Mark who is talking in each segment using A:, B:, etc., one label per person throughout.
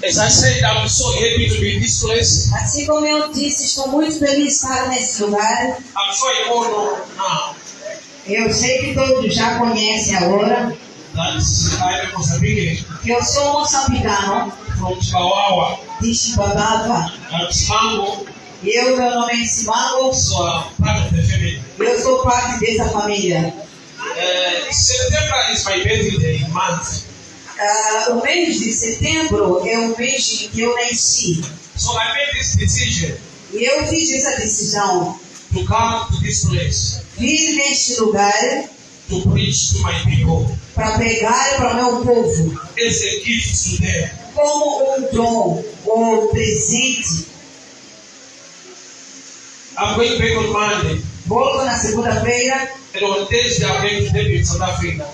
A: As I said, I'm so happy to be in this place.
B: Assim como eu disse, estou muito feliz de estar nesse lugar.
A: I'm sure you all know now
B: Eu sei que todos já conhecem agora
A: that Beira Mozambique
B: que eu sou moçambicano
A: from Chihuahua
B: de Chibababa.
A: and Simango,
B: Meu nome é Simango.
A: so part of the family.
B: Eu sou parte dessa família.
A: September is my birthday month.
B: O mês de setembro é o mês em que eu nasci.
A: So I made this decision
B: E eu fiz essa decisão.
A: to come to this place
B: Vir neste lugar
A: to preach to my people
B: para pregar para o meu povo.
A: as a gift to them.
B: Como um dom ou presente.
A: I'm going back on Monday,
B: Volto na segunda-feira.
A: and on Thursday I'm going to debut in South Africa.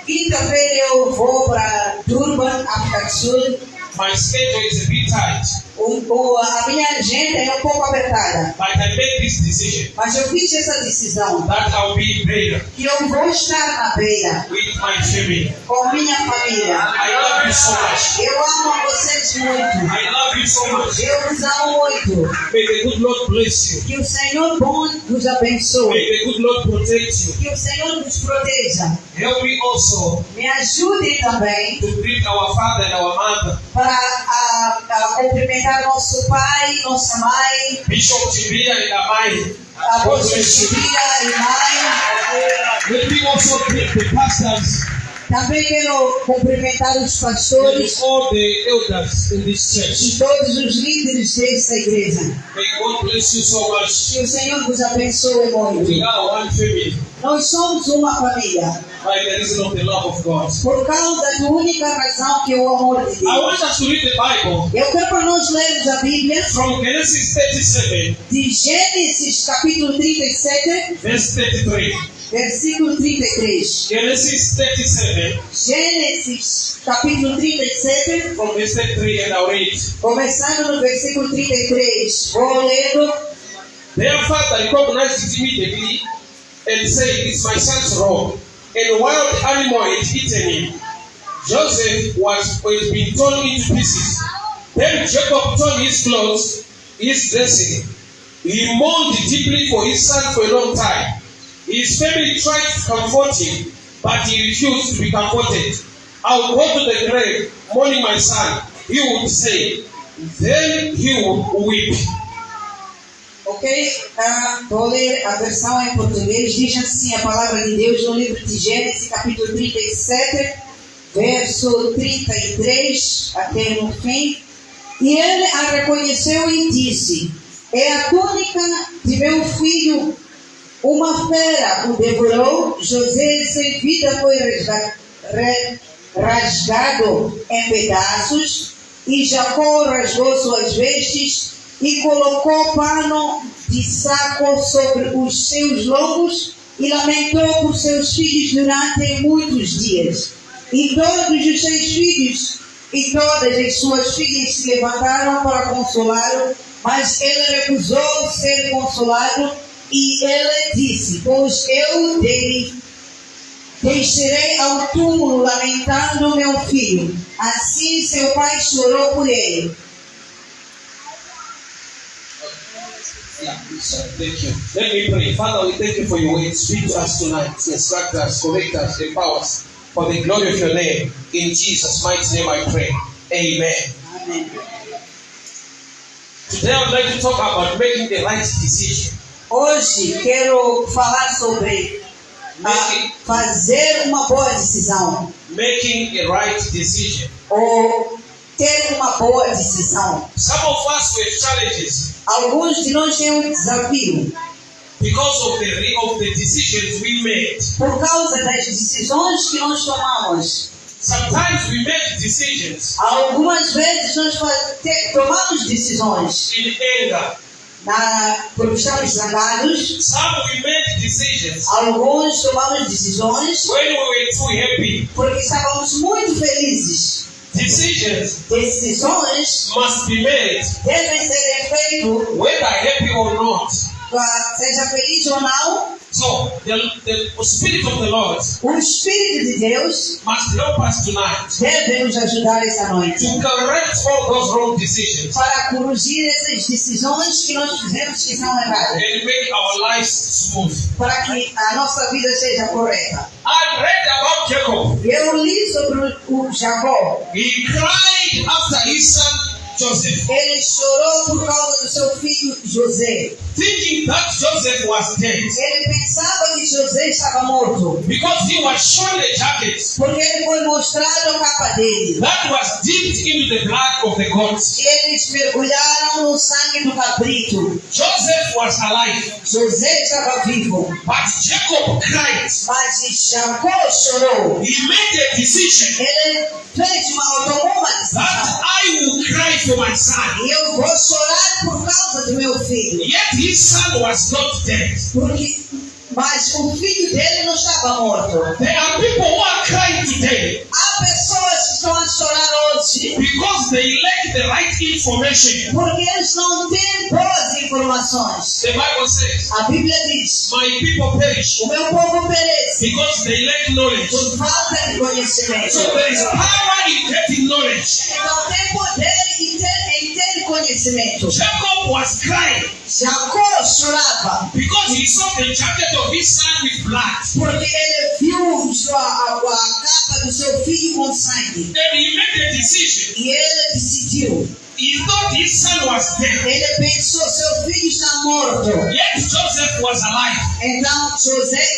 B: Quinta-feira eu vou para Durban, África do Sul.
A: My schedule is a bit tight,
B: A minha agenda é um pouco apertada.
A: but I made this decision
B: Mas eu fiz essa decisão
A: that I'll be in Beira
B: que eu vou estar na Beira
A: with my family.
B: com minha família.
A: I love you so much.
B: Eu amo a vocês muito.
A: I love you so much.
B: Eu os amo muito.
A: May the good Lord bless you.
B: Que o Senhor bom nos abençoe.
A: May the good Lord protect you.
B: Que o Senhor nos proteja.
A: Help me also
B: Me ajude também
A: to greet our father and our mother,
B: para cumprimentar nosso pai, nossa mãe,
A: Bishop Tibia and Amai.
B: a
A: God
B: vossa
A: bless you.
B: tia e mãe.
A: Let me also greet the pastors
B: Também quero cumprimentar os
A: and
B: pastores
A: all the elders in this church.
B: e todos os líderes desta igreja.
A: May God bless you so much.
B: Que o Senhor vos abençoe muito.
A: We are one family
B: Nós somos uma família.
A: by the reason of the love of God.
B: Por causa da única razão que é o amor de
A: I
B: Deus.
A: want us to read the Bible
B: Eu quero para nós lermos a Bíblia
A: from Genesis 37,
B: de Gênesis capítulo 37,
A: verse 33.
B: versículo 33.
A: Genesis 37,
B: Gênesis capítulo 37,
A: from verse 33, and I'll read.
B: começando no versículo 33. Vou lendo.
A: Their father recognized it immediately and said, "It's my son's robe." And a wild animal had eaten him. Joseph was being torn into pieces. Then Jacob torn his clothes, his dressing. He mourned deeply for his son for a long time. His family tried to comfort him, but he refused to be comforted. "I'll go to the grave, mourning my son," he would say. Then he would weep.
B: Ok? Vou ler a versão em português. Diz assim a palavra de Deus no livro de Gênesis, capítulo 37, verso 33, até no fim. E ele a reconheceu e disse: "É a túnica de meu filho. Uma fera o devorou. José sem vida foi rasgado em pedaços. E Jacó rasgou suas vestes e colocou pano de saco sobre os seus lombos e lamentou por seus filhos durante muitos dias. E todos os seus filhos e todas as suas filhas se levantaram para consolá-lo, mas ele recusou ser consolado. E ele disse: "Pois eu descerei ao túmulo lamentando meu filho." Assim seu pai chorou por ele.
A: Thank you. Let me pray. Father, we thank you for your word. Speak to us tonight. Instruct us, correct us, empower us for the glory of your name. In Jesus' mighty name I pray. Amen.
B: Amém.
A: Today I would like to talk about making the right decision.
B: Hoje quero falar sobre fazer uma boa decisão
A: Making a right decision.
B: ou ter uma boa decisão.
A: Some of us have challenges
B: Alguns de nós têm um desafio
A: because of the decisions we made.
B: por causa das decisões que nós tomamos.
A: Sometimes we make decisions
B: Algumas vezes nós tomamos decisões
A: in anger.
B: porque estamos zangados.
A: Some we made decisions
B: Alguns tomamos decisões
A: when we were too happy.
B: porque estávamos muito felizes.
A: Decisions
B: Decisões
A: must be made
B: devem ser feitas,
A: whether happy or not,
B: seja feliz ou não,
A: So the Spirit of the Lord
B: O Espírito de Deus
A: must help us tonight
B: deve nos ajudar esta noite
A: to correct all those wrong decisions
B: para corrigir essas decisões que nós fizemos que são erradas,
A: and make our lives smooth.
B: para que a nossa vida seja correta.
A: I read about Jacob.
B: Eu li sobre o Jacó.
A: He cried after his son Joseph,
B: Ele chorou por causa do seu filho José.
A: thinking that Joseph was dead
B: Ele pensava que José estava morto,
A: because he was shown a jacket
B: porque ele foi mostrado a capa dele.
A: that was dipped into the blood of the goats.
B: Eles mergulharam no sangue do cabrito.
A: Joseph was alive,
B: José estava vivo,
A: but Jacob cried.
B: mas Jacó chorou.
A: He made a decision
B: Ele tomou uma
A: that
B: decisão.
A: I will cry for my son.
B: E eu vou chorar por causa do meu filho.
A: Yet his son was not dead.
B: Mas o filho dele não estava morto.
A: There are people who are crying today
B: Há pessoas que estão a chorar hoje
A: because they lack the right information.
B: porque eles não têm boas informações.
A: The Bible says,
B: A Bíblia diz:
A: my people perish
B: o meu povo perece
A: because they lack knowledge.
B: por falta de conhecimento.
A: So there is power in getting knowledge.
B: Então tem poder em ter conhecimento.
A: Jacob was crying
B: Jacó chorava
A: because he saw the jacket of his son with blood.
B: porque ele viu a capa do seu filho com sangue.
A: Then he made a decision.
B: E ele decidiu.
A: He thought his son was dead.
B: Ele pensou: seu filho está morto.
A: Yet Joseph was alive.
B: Então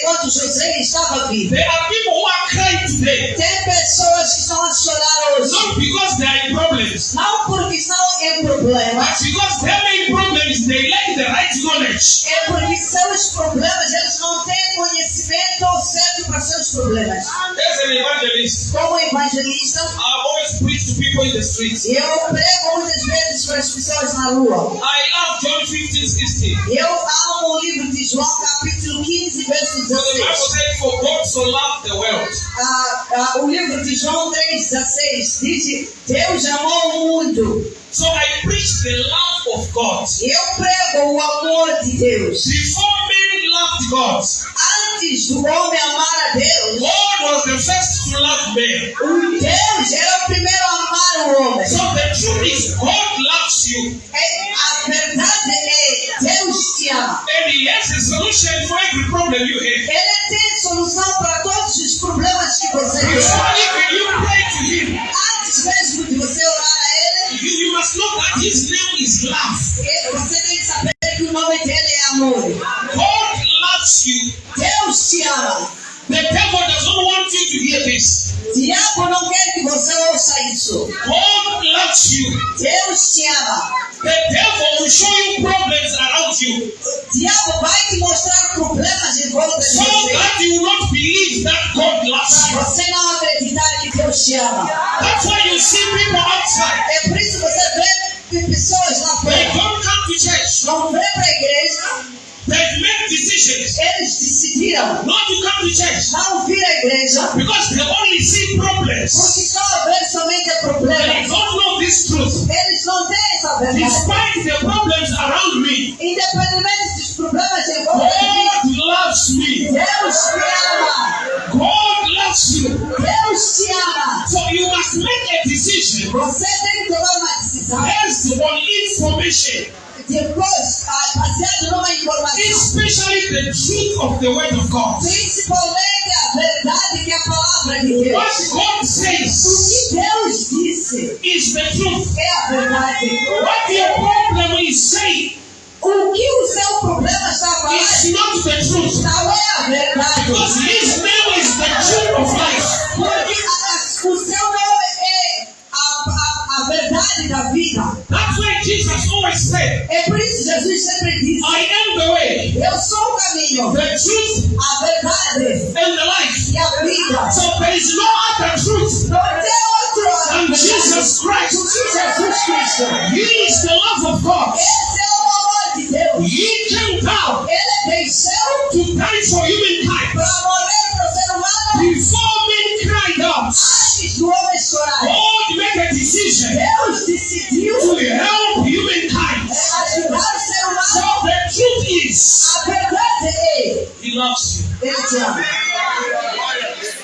B: enquanto José estava vivo.
A: There are people who are crying today.
B: Tem pessoas que estão a chorar hoje.
A: Not because they are in problems,
B: Não porque estão em problemas.
A: but because their main problem is they lack the right knowledge.
B: É porque seus problemas, eles não têm conhecimento certo para seus problemas.
A: As an evangelist,
B: Como evangelista,
A: I always preach to people in the streets.
B: eu prego muitas vezes para as pessoas na rua.
A: I love John 15:16.
B: Eu amo o livro de João, capítulo 15, verso
A: So the Bible
B: 16.
A: says, for God so loved the world.
B: O livro de João 3,16 diz: Deus amou o mundo.
A: So I preach the love of God.
B: Eu prego o amor de Deus.
A: Before men loved God,
B: Antes do homem amar a Deus,
A: God was the first to love men.
B: o Deus era o primeiro a amar o homem.
A: So the truth is, God loves you,
B: A verdade é: Deus te ama.
A: and He has a solution for every problem you have.
B: Ele tem solução para todos os problemas que você tem.
A: Before even you pray to Him,
B: Antes mesmo de você orar a Ele,
A: you must know that His name is love.
B: você tem que saber que o nome dele é amor.
A: God loves you.
B: Deus te ama.
A: The devil does not want you to hear this.
B: O diabo não quer que você ouça isso.
A: God loves you.
B: Deus te ama.
A: The devil will show you problems around you,
B: O diabo vai te mostrar problemas em volta de
A: so
B: você.
A: that you will not believe that God loves
B: Para
A: you.
B: você não acreditar que Deus te ama.
A: That's why you see people outside.
B: É por isso que você vê pessoas lá
A: They
B: fora.
A: don't come to church.
B: Não vem para a igreja.
A: They make decisions
B: Eles decidiram
A: not to come to church
B: não vir à igreja
A: because they only see problems.
B: porque estão a ver somente
A: They
B: problemas.
A: don't know this truth.
B: Eles não têm essa verdade.
A: Despite the problems around me,
B: Independente dos problemas em volta de mim,
A: God loves me.
B: Deus te ama.
A: God loves you.
B: Deus te ama.
A: So you must make a decision
B: Você tem que tomar uma decisão.
A: based on information,
B: Depois, baseado numa informação,
A: especially the truth of the Word of God.
B: principalmente a verdade que é a palavra de Deus.
A: What God
B: O
A: says
B: que Deus disse
A: is the truth.
B: é a verdade.
A: What your problem is saying
B: O que o seu problema está
A: is
B: falando
A: not the truth.
B: não é a verdade.
A: Because His name is the truth of life.
B: Porque o seu nome é a verdade da vida.
A: That's why Jesus always said,
B: É por isso que Jesus sempre disse:
A: I am the way,
B: eu sou o caminho,
A: the truth,
B: a verdade
A: and the life.
B: e a vida.
A: So there is no other truth
B: Não tem outro
A: than Jesus Christ.
B: do que Jesus Cristo.
A: He is the love of God.
B: Esse é o amor de Deus.
A: He came down
B: Ele desceu
A: to die for humankind.
B: para morrer para o ser humano
A: Before men cried out,
B: antes do homem chorar.
A: God made a decision
B: Deus decidiu
A: to help humankind.
B: ajudar o ser
A: So
B: humano.
A: the truth is,
B: A verdade é:
A: He loves you.
B: Ele te ama.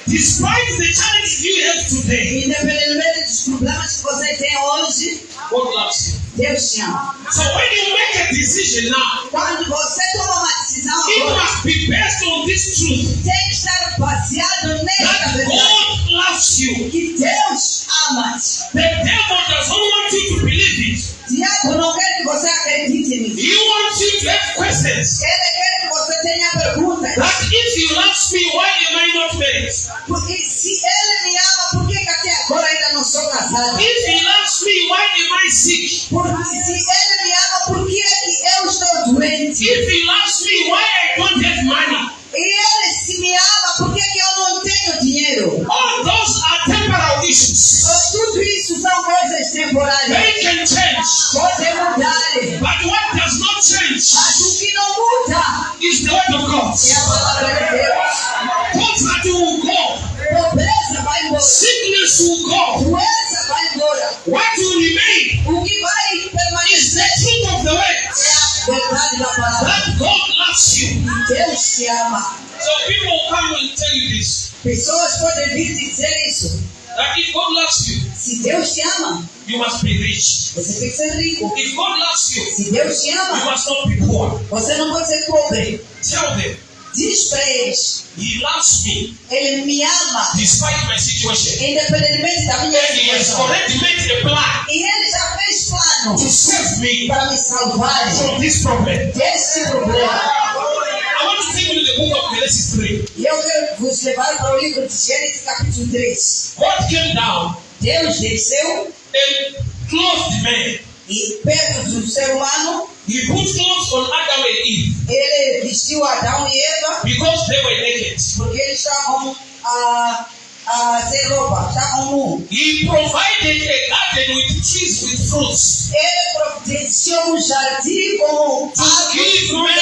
A: Despite the challenges you have today,
B: Independentemente dos problemas que você tem hoje,
A: God loves you.
B: Deus te ama.
A: So when you make a decision now,
B: Quando você toma uma decisão
A: it
B: agora,
A: must be based on this truth
B: tem que estar baseado nesta
A: that
B: verdade.
A: God loves you.
B: Que Deus ama-te.
A: The devil does not want you to believe it.
B: O diabo não quer que você acredite nisso.
A: He wants you to have questions.
B: Ele quer que você tenha perguntas.
A: That if he loves me, why am I not married?
B: Porque se ele me ama, por que até agora ainda não sou casado?
A: If he loves me, why am I sick?
B: Porque se ele me ama, por que é que eu estou doente?
A: If he loves me, why I don't have money?
B: E ele se me ama, por que é que eu não tenho dinheiro?
A: All those are temporal issues.
B: Tudo isso são coisas temporárias.
A: They can change.
B: Podem mudar.
A: But what does not change
B: Mas o que não muda
A: is the word of God.
B: é a palavra de Deus.
A: Poverty will go.
B: Pobreza vai embora.
A: Sickness will go.
B: Doença vai embora.
A: What will remain
B: O que vai
A: is the
B: permanecer
A: truth of the word.
B: é a verdade da palavra.
A: That God loves you.
B: Deus te ama.
A: So people come and tell you this.
B: Pessoas podem vir dizer isso.
A: That if God loves you,
B: Se Deus te ama,
A: you must be rich.
B: você tem que ser rico.
A: If God loves you,
B: Se Deus te
A: you
B: ama,
A: must not be poor.
B: você não pode ser pobre.
A: Tell them,
B: Diz para eles,
A: He loves me
B: Ele me ama,
A: despite my situation.
B: independentemente da minha
A: And He has
B: situação.
A: already made a plan
B: E Ele já fez plano
A: to save me
B: para me salvar
A: from this problem.
B: desse problema.
A: I want to take you to the book of Genesis 3.
B: E eu quero vos levar para o livro de Gênesis capítulo 3.
A: God came down
B: Deus desceu
A: and clothed man.
B: e perto do ser humano,
A: He put clothes on Adam and Eve
B: Ele vestiu Adão e Eva
A: because they were naked.
B: porque eles estavam sem roupa, estavam nus.
A: He provided a garden with trees with fruits
B: Ele providenciou um jardim com
A: to give man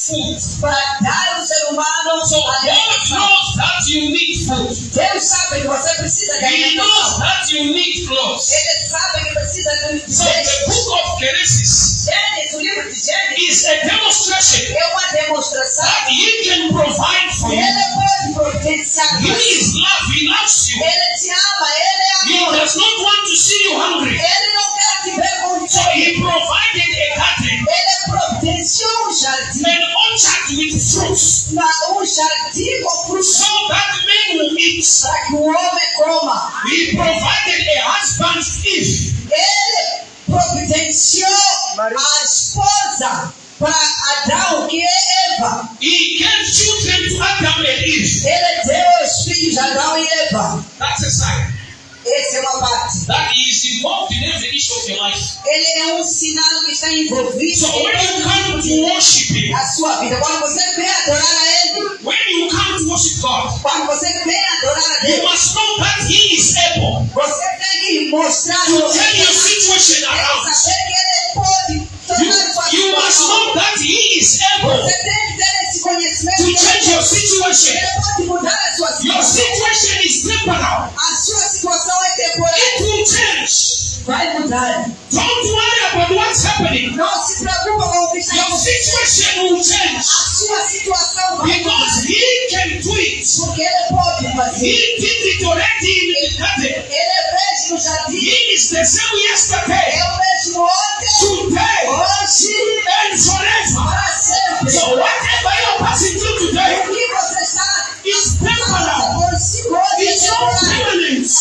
A: food.
B: para dar ao ser humano
A: So God
B: alimentação.
A: knows that you need food.
B: Deus sabe que você precisa de
A: He knows
B: alimentação.
A: that you need clothes.
B: Ele sabe que precisa de
A: So the
B: vestes.
A: book of Genesis
B: Gênesis, o livro de Gênesis,
A: is a demonstration
B: é uma demonstração
A: that He can provide for
B: que
A: you.
B: Ele pode providenciar.
A: He is love. He loves you.
B: Ele te ama, Ele é
A: He
B: amor.
A: does not want to see you hungry.
B: Ele não quer te ver com
A: So
B: fome.
A: He provided a garden,
B: Ele providenciou um jardim,
A: an orchard with fruits,
B: um jardim com frutos
A: so that men will eat.
B: para que o homem coma.
A: He provided a husband Eve,
B: Ele providenciou a esposa para Adão, que é Eva.
A: He gave children to Adam and Eve.
B: Ele deu os filhos de Adão e Eva.
A: That's a sign
B: Essa é uma parte.
A: that He is involved in every issue of your life.
B: Ele é um sinal que está envolvido
A: So when you come to worship Him,
B: na sua vida. Quando você vem adorar a Ele,
A: when you come to worship God,
B: quando você vem adorar a
A: you
B: Deus,
A: must know that He is able
B: você tem que mostrar
A: to
B: você
A: turn your situation around.
B: saber que Ele pode tornar sua
A: You must
B: situação.
A: know that He is able
B: Você tem que ter esse conhecimento
A: to
B: que
A: change your situation.
B: Ele pode mudar a sua
A: Your
B: situação.
A: situation is temporal.
B: A sua situação é temporária.
A: It will change.
B: Vai mudar.
A: Don't worry about what's happening.
B: Não se preocupa com o que está
A: Your
B: acontecendo.
A: situation will change
B: A sua situação vai mudar.
A: because He can do it.
B: Porque Ele pode
A: He
B: fazer.
A: did it already in the garden.
B: Ele fez no jardim.
A: He is the same yesterday,
B: É o mesmo ontem,
A: today,
B: hoje,
A: and forever.
B: para sempre.
A: So whatever you're passing through today
B: O que você está
A: is temporal.
B: por si hoje é
A: It's not
B: temporário.
A: permanent.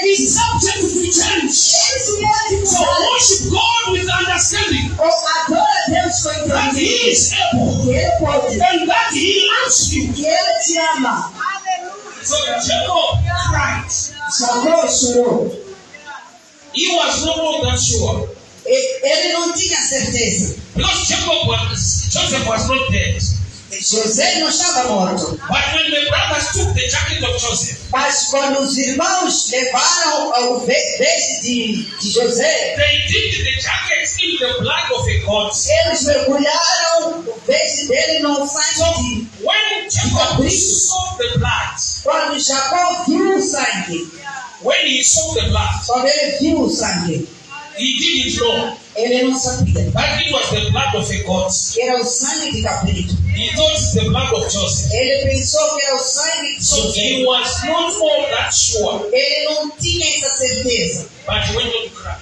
A: It's subject to change.
B: Isso pode
A: So
B: mudar.
A: worship God with understanding
B: Adora Deus com
A: that He
B: entendimento.
A: is able
B: Que Ele pode.
A: and that He loves you.
B: Que Ele te ama.
A: So Jacob cried.
B: Jacó chorou.
A: He was not all that sure
B: Ele não tinha certeza.
A: because Joseph was not dead.
B: José não estava morto.
A: But when the brothers took the jacket of Joseph,
B: Mas quando os irmãos levaram o veste de José,
A: they dipped the jacket in the blood of a goat.
B: eles mergulharam o veste dele no sangue.
A: When Jacob saw the blood,
B: Quando Jacó viu o sangue,
A: when he saw the blood,
B: quando ele viu o sangue,
A: he didn't know
B: Ele não sabia
A: that it was the blood of a goat.
B: que era o sangue de cabrito.
A: He thought it's the blood of Joseph.
B: Ele pensou que era o sangue de
A: So he
B: José.
A: was not all that sure,
B: Ele não tinha essa certeza.
A: but he went on to cry.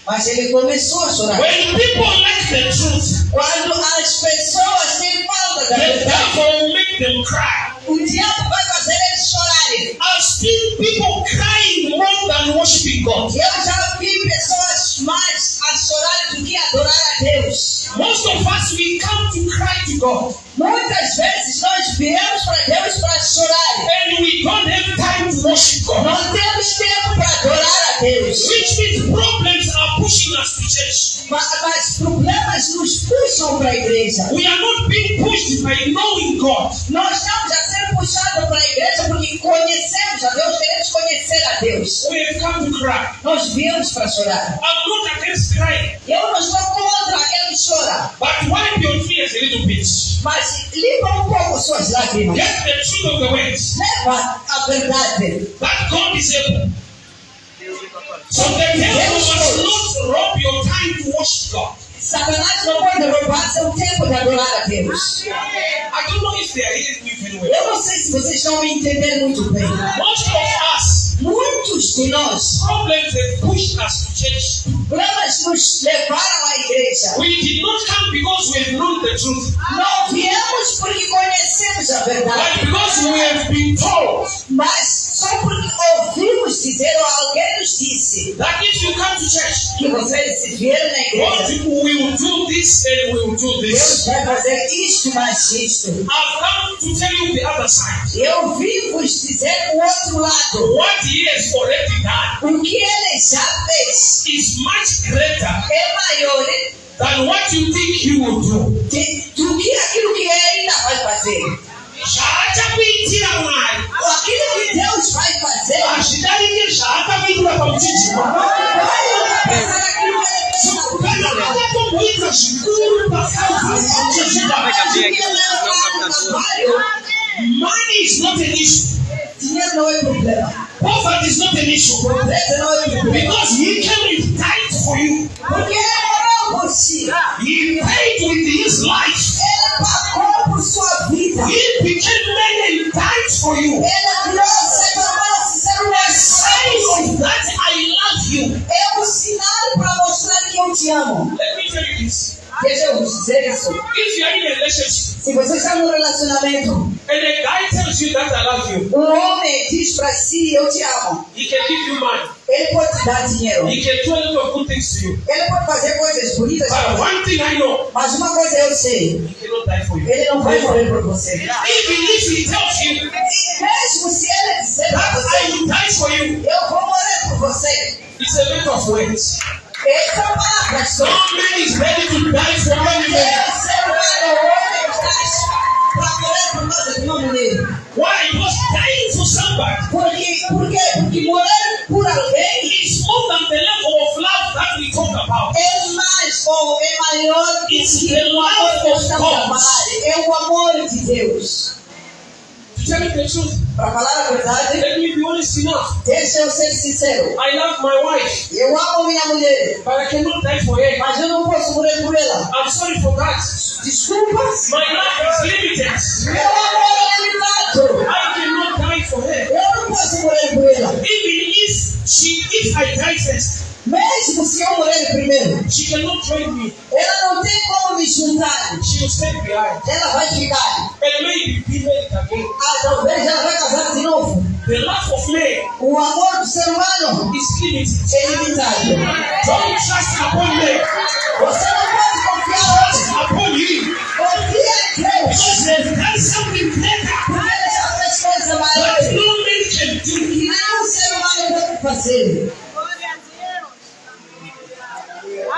B: Mas ele começou a chorar.
A: When people like the truth,
B: Quando as pessoas têm falta da
A: the
B: verdade,
A: devil will make them cry.
B: o diabo vai fazer eles chorarem.
A: I've seen people crying more than worshiping God.
B: Eu já vi pessoas mais a chorarem do que adorar a Deus.
A: Most of us, we come to cry to God,
B: Muitas vezes nós viemos para Deus para chorar.
A: and we don't have time to worship God.
B: Não temos tempo para adorar a Deus.
A: Which means problems are pushing us to church.
B: Mas problemas nos puxam para a igreja.
A: We are not being pushed by knowing God.
B: Nós estamos a ser puxados para a igreja porque conhecemos a Deus, queremos conhecer a Deus.
A: We have come to cry.
B: Nós viemos para chorar.
A: I'm not against crying,
B: Eu não estou contra aquele que chora,
A: but wipe your tears a little bit.
B: mas limpa um pouco suas lágrimas.
A: Get the truth of the words
B: Leva a verdade.
A: that God is able. So the devil must not rob your time to worship God.
B: Satanás não pode roubar seu tempo de adorar a Deus.
A: I don't know if they are hearing me very well.
B: Eu não sei se vocês estão me entendendo muito bem.
A: Most of us,
B: Muitos de nós,
A: problems have pushed us to church.
B: problemas nos levaram à igreja.
A: We did not come because we have known the truth,
B: Não viemos porque conhecemos a
A: but
B: verdade,
A: because we have been told
B: mas só porque ouvimos dizer ou alguém nos disse
A: that if you come to church,
B: que vocês se vierem na
A: God
B: igreja,
A: will do this and we will do
B: Deus
A: this.
B: vai fazer isto mais isto.
A: I've come to tell you the other side.
B: Eu vim vos dizer o outro lado.
A: What he has already done
B: O que ele já fez
A: is much greater
B: é maior
A: than what you think he will do.
B: do que aquilo que ele ainda vai fazer.
A: Zvaachakuitira Mwari
B: Aquilo que Deus vai fazer
A: hazvidariki zvaakakuitira pamuchinjikwa.
B: vai pensar naquilo que ele fez na
A: Kana
B: vida.
A: akatomboita zvikuru money is not an issue.
B: Dinheiro não é problema.
A: Poverty is not an issue.
B: Pobreza não é problema.
A: Because he came and died for you.
B: Porque ele morreu por si.
A: He paid with his life.
B: Ele pagou por sua vida.
A: He became man and died for you.
B: Ele virou ser humano, ser
A: A sign of that I love you.
B: É um sinal para mostrar que eu te amo.
A: Let me tell you this.
B: Deixa eu vos dizer isso.
A: If you are in a relationship
B: Se você está num relacionamento,
A: and a guy tells you that I love you,
B: homem diz para si, eu te amo.
A: he can give you money.
B: Ele pode te dar dinheiro.
A: He can do a lot of good things to you.
B: Ele pode fazer coisas bonitas.
A: But one thing I know,
B: Mas uma coisa eu sei.
A: he cannot die for you.
B: Ele não vai morrer por você.
A: Even if he tells you
B: Mesmo se ele disser para
A: that I
B: você,
A: will die for you,
B: eu vou morrer por você.
A: it's a matter of words.
B: Essa palavra só.
A: No man is ready to die for one man.
B: Ser humano, homem, está para morrer por causa de uma mulher.
A: Why? Because dying for somebody
B: Por quê? Porque morrer por alguém
A: is more than the level of love that we talk about.
B: é mais ou é maior
A: It's
B: que
A: the
B: o amor
A: love
B: que
A: of
B: estamos a
A: God.
B: falar. É o amor de Deus.
A: To tell you the truth,
B: Para falar a verdade,
A: let me be honest enough.
B: deixa eu ser sincero.
A: I love my wife,
B: Eu amo minha mulher,
A: but I cannot die for her.
B: mas eu não posso morrer por ela.
A: I'm sorry for that.
B: Desculpa.
A: My love is limited.
B: Meu amor é limitado.
A: I cannot die for her.
B: Eu não posso morrer por ela.
A: Even if I die first,
B: Mesmo se eu morrer primeiro,
A: she cannot join me.
B: ela não tem como me juntar.
A: She will stay behind.
B: Ela vai ficar.
A: And maybe be married again.
B: Talvez ela vai casar de novo.
A: The love of man
B: O amor do ser humano
A: is limited.
B: é limitado.
A: Don't trust upon men.
B: Você não pode confiar
A: Trust upon him.
B: Confia em Deus.
A: Because they've done something greater
B: Porque ele já fez coisas
A: that
B: maiores
A: no man can do.
B: que nenhum ser humano pode fazer.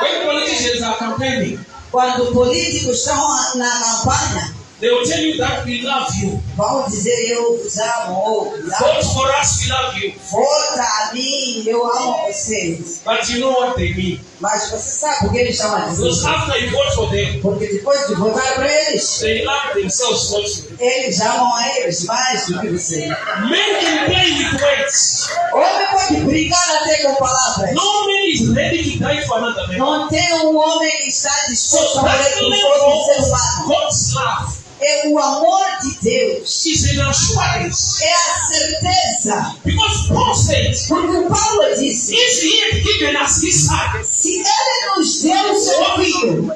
A: When politicians are campaigning,
B: Quando políticos estão na campanha,
A: they will tell you that we love you.
B: vão dizer eu vos amo ou
A: Vote for us, we love you.
B: vota a mim, eu amo vocês.
A: But you know what they mean.
B: Mas você sabe o que eles estão a
A: Because
B: dizer?
A: after you vote for them,
B: Porque depois de votar para eles,
A: they love themselves also.
B: eles amam a eles mais do que você.
A: Men can play with words.
B: Homem pode brincar até com palavras.
A: No man is ready to die for another man.
B: Não tem um homem que está disposto
A: So
B: a morrer
A: that
B: por
A: level
B: outro ser
A: of
B: humano.
A: God's love
B: É o amor de Deus.
A: is an assurance.
B: É a certeza.
A: Because Paul says,
B: Porque o Paulo disse,
A: if he had given us his son,
B: se ele nos deu o seu filho,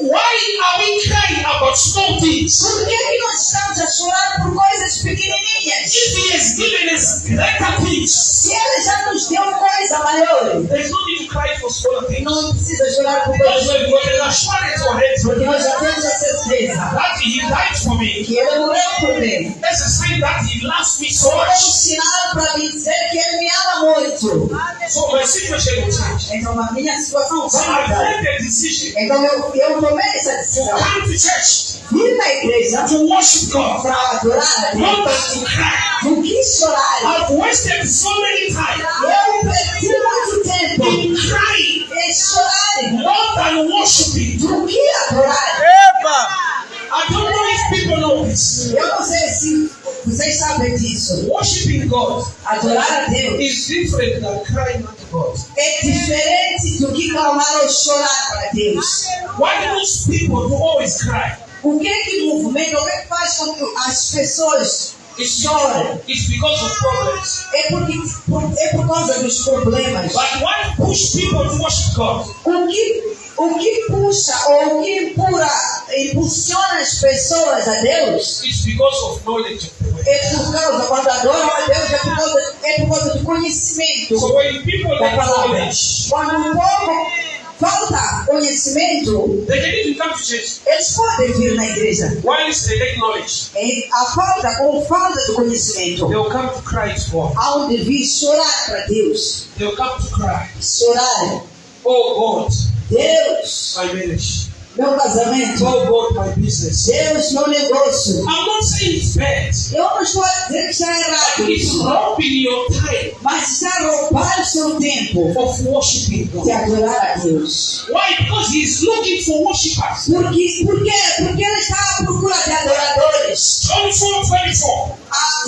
A: why are we crying about small things?
B: por que nós estamos a chorar por coisas pequenininhas?
A: If he has given us greater things,
B: Se ele já nos deu coisa maior,
A: there is no need to cry for smaller things.
B: não precisa chorar por
A: Because
B: coisas
A: we've got an assurance already
B: porque nós já temos a certeza
A: that he died for me.
B: que ele morreu por mim.
A: That's a sign that he loves me so
B: É um
A: much.
B: sinal para me dizer que ele me ama muito.
A: So my situation will change.
B: Então a minha situação
A: So
B: vai
A: I
B: mudar.
A: made the decision
B: Então eu tomei essa decisão.
A: to come to church
B: Vir na igreja
A: to worship God,
B: para adorar a
A: not
B: Deus.
A: just to cry.
B: Não quis chorar.
A: I've wasted so many time
B: Eu perdi muito tempo
A: in crying
B: em chorar.
A: more than worshiping.
B: Do que adorar.
A: I don't know if people know this.
B: Eu não sei se vocês sabem disso.
A: Worshiping God
B: Adorar a Deus
A: is different than crying unto God.
B: é diferente do que clamar ou chorar para Deus.
A: Why do most people do always cry?
B: O que movimenta, o que faz com que as pessoas chorem?
A: It's because of problems.
B: É por causa dos problemas.
A: But what push people to worship God?
B: O que puxa ou o que impulsiona as pessoas a Deus
A: It's because of knowledge of the way.
B: é por causa, quando adoram a Deus, é por causa do conhecimento
A: So when people
B: da
A: lack
B: palavra.
A: knowledge,
B: Quando um povo falta conhecimento,
A: they can even come to church.
B: eles podem vir na igreja.
A: Whilst they lack knowledge,
B: Com falta do conhecimento,
A: they'll come to cry to God.
B: aonde vir chorar para Deus.
A: They'll come to cry.
B: Chorar.
A: Oh God,
B: Deus,
A: my marriage.
B: meu casamento.
A: Oh God, my business.
B: Deus, meu negócio.
A: I'm not saying it's bad.
B: Eu não estou a dizer que está errado
A: It's
B: isso,
A: robbing your time
B: mas está a roubar o seu tempo
A: of worshiping
B: de
A: God.
B: adorar a Deus.
A: Why? Because He's looking for worshippers.
B: Por quê? Porque ele está à procura de adoradores.
A: John 4:24.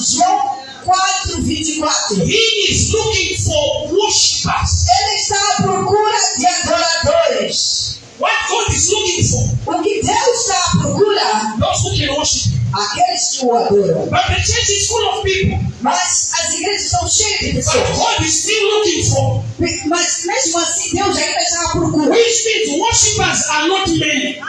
B: João 4:24.
A: He is looking for worshippers.
B: Ele está à procura de adoradores.
A: What God is looking for?
B: O que Deus está à procura?
A: Those who can worship Him.
B: Aqueles que o adoram.
A: But the church is full of people.
B: Mas as igrejas estão cheias de
A: But
B: pessoas.
A: God is still looking for.
B: Mas mesmo assim, Deus ainda está à procura.
A: Which means worshippers are not many.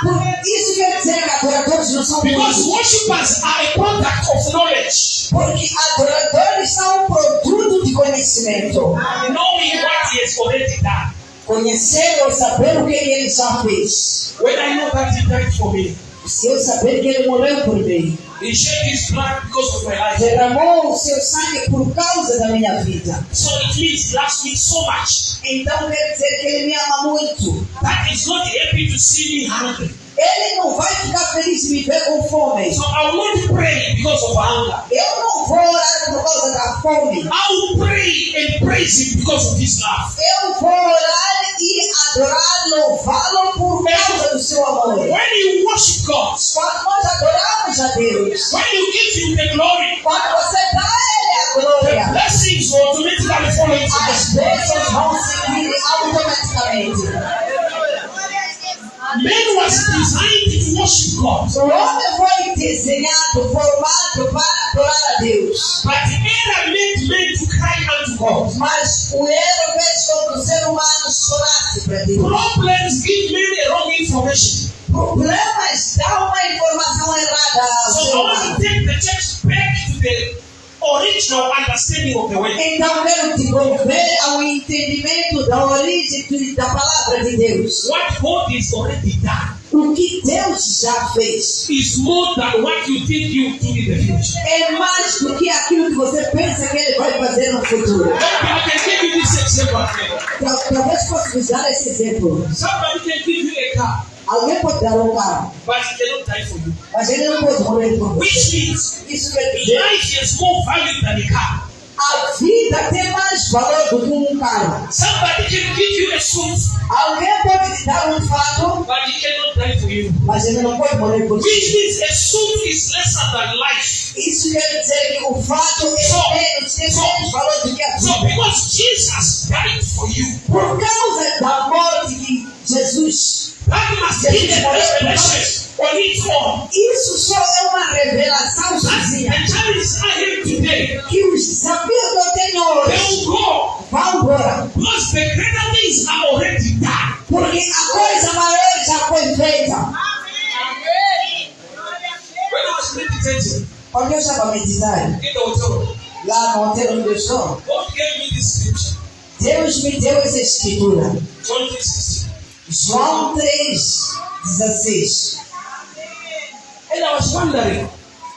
B: Isso quer dizer que adoradores não são
A: Because
B: muitos.
A: worshippers are a product of knowledge.
B: Porque adoradores são um produto de conhecimento.
A: Knowing what He has already done.
B: Conhecer ou saber o que ele já fez.
A: When I know that He died for me.
B: Se eu saber que ele morreu por mim.
A: He shed His blood because of my life.
B: Derramou o seu sangue por causa da minha vida.
A: So it means He loves me so much.
B: Então quer dizer que ele me ama muito.
A: That is not happy to see me hungry.
B: Ele não vai ficar feliz de me ver com fome.
A: So I will not pray because of hunger.
B: Eu não vou orar por causa da fome.
A: I will pray and praise Him because of His love.
B: Eu vou orar e adorar, louvá-lo por causa do seu amor.
A: When you worship God,
B: Quando nós adoramos a Deus,
A: when you give Him the glory,
B: quando você dá a Ele a
A: the
B: glória,
A: blessings will automatically follow you.
B: as bênçãos vão seguir automaticamente.
A: Man was designed to worship God,
B: O homem foi desenhado, formado para adorar a Deus.
A: but error made men to cry unto God.
B: Mas o erro fez com que o ser humano chorasse para Deus.
A: Problems give men a wrong information.
B: Problemas dão uma informação errada ao
A: So
B: ser
A: I want
B: humano.
A: to take the church back to the original understanding of the word.
B: Então quero devolver ao entendimento da origem da palavra de Deus.
A: What God has already done
B: O que Deus já fez
A: is more than what you think you will do in the future.
B: é mais do que aquilo que você pensa que Ele vai fazer no futuro.
A: I can give you this example again.
B: Talvez possa vos dar esse exemplo.
A: Somebody can give you a car,
B: Alguém pode dar um carro,
A: but he cannot die for you.
B: mas ele não pode morrer por
A: Which
B: você.
A: means
B: Isso quer dizer
A: life has more value than a car.
B: a vida tem mais valor do que um carro.
A: Somebody can give you a suit,
B: Alguém pode te dar um fato,
A: but he cannot die for you.
B: mas ele não pode morrer por
A: Which
B: você.
A: means a suit is lesser than life.
B: Isso quer dizer que o fato é menos, tem menos valor do que a
A: So
B: vida.
A: because Jesus died for for you.
B: Por causa da morte de Jesus.
A: That must be the revelation on its own.
B: Isso só é uma revelação sozinha.
A: The challenges I have today,
B: Que os desafios que eu tenho
A: they
B: hoje
A: will go.
B: vão embora.
A: Because the greater things are already done.
B: Porque a coisa maior já foi feita.
A: When I was meditating
B: Quando eu estava meditando,
A: in the hotel,
B: lá no hotel onde eu estou,
A: God gave me this scripture.
B: Deus me deu essa escritura.
A: John 3:16.
B: João 3:16.
A: And I was wondering,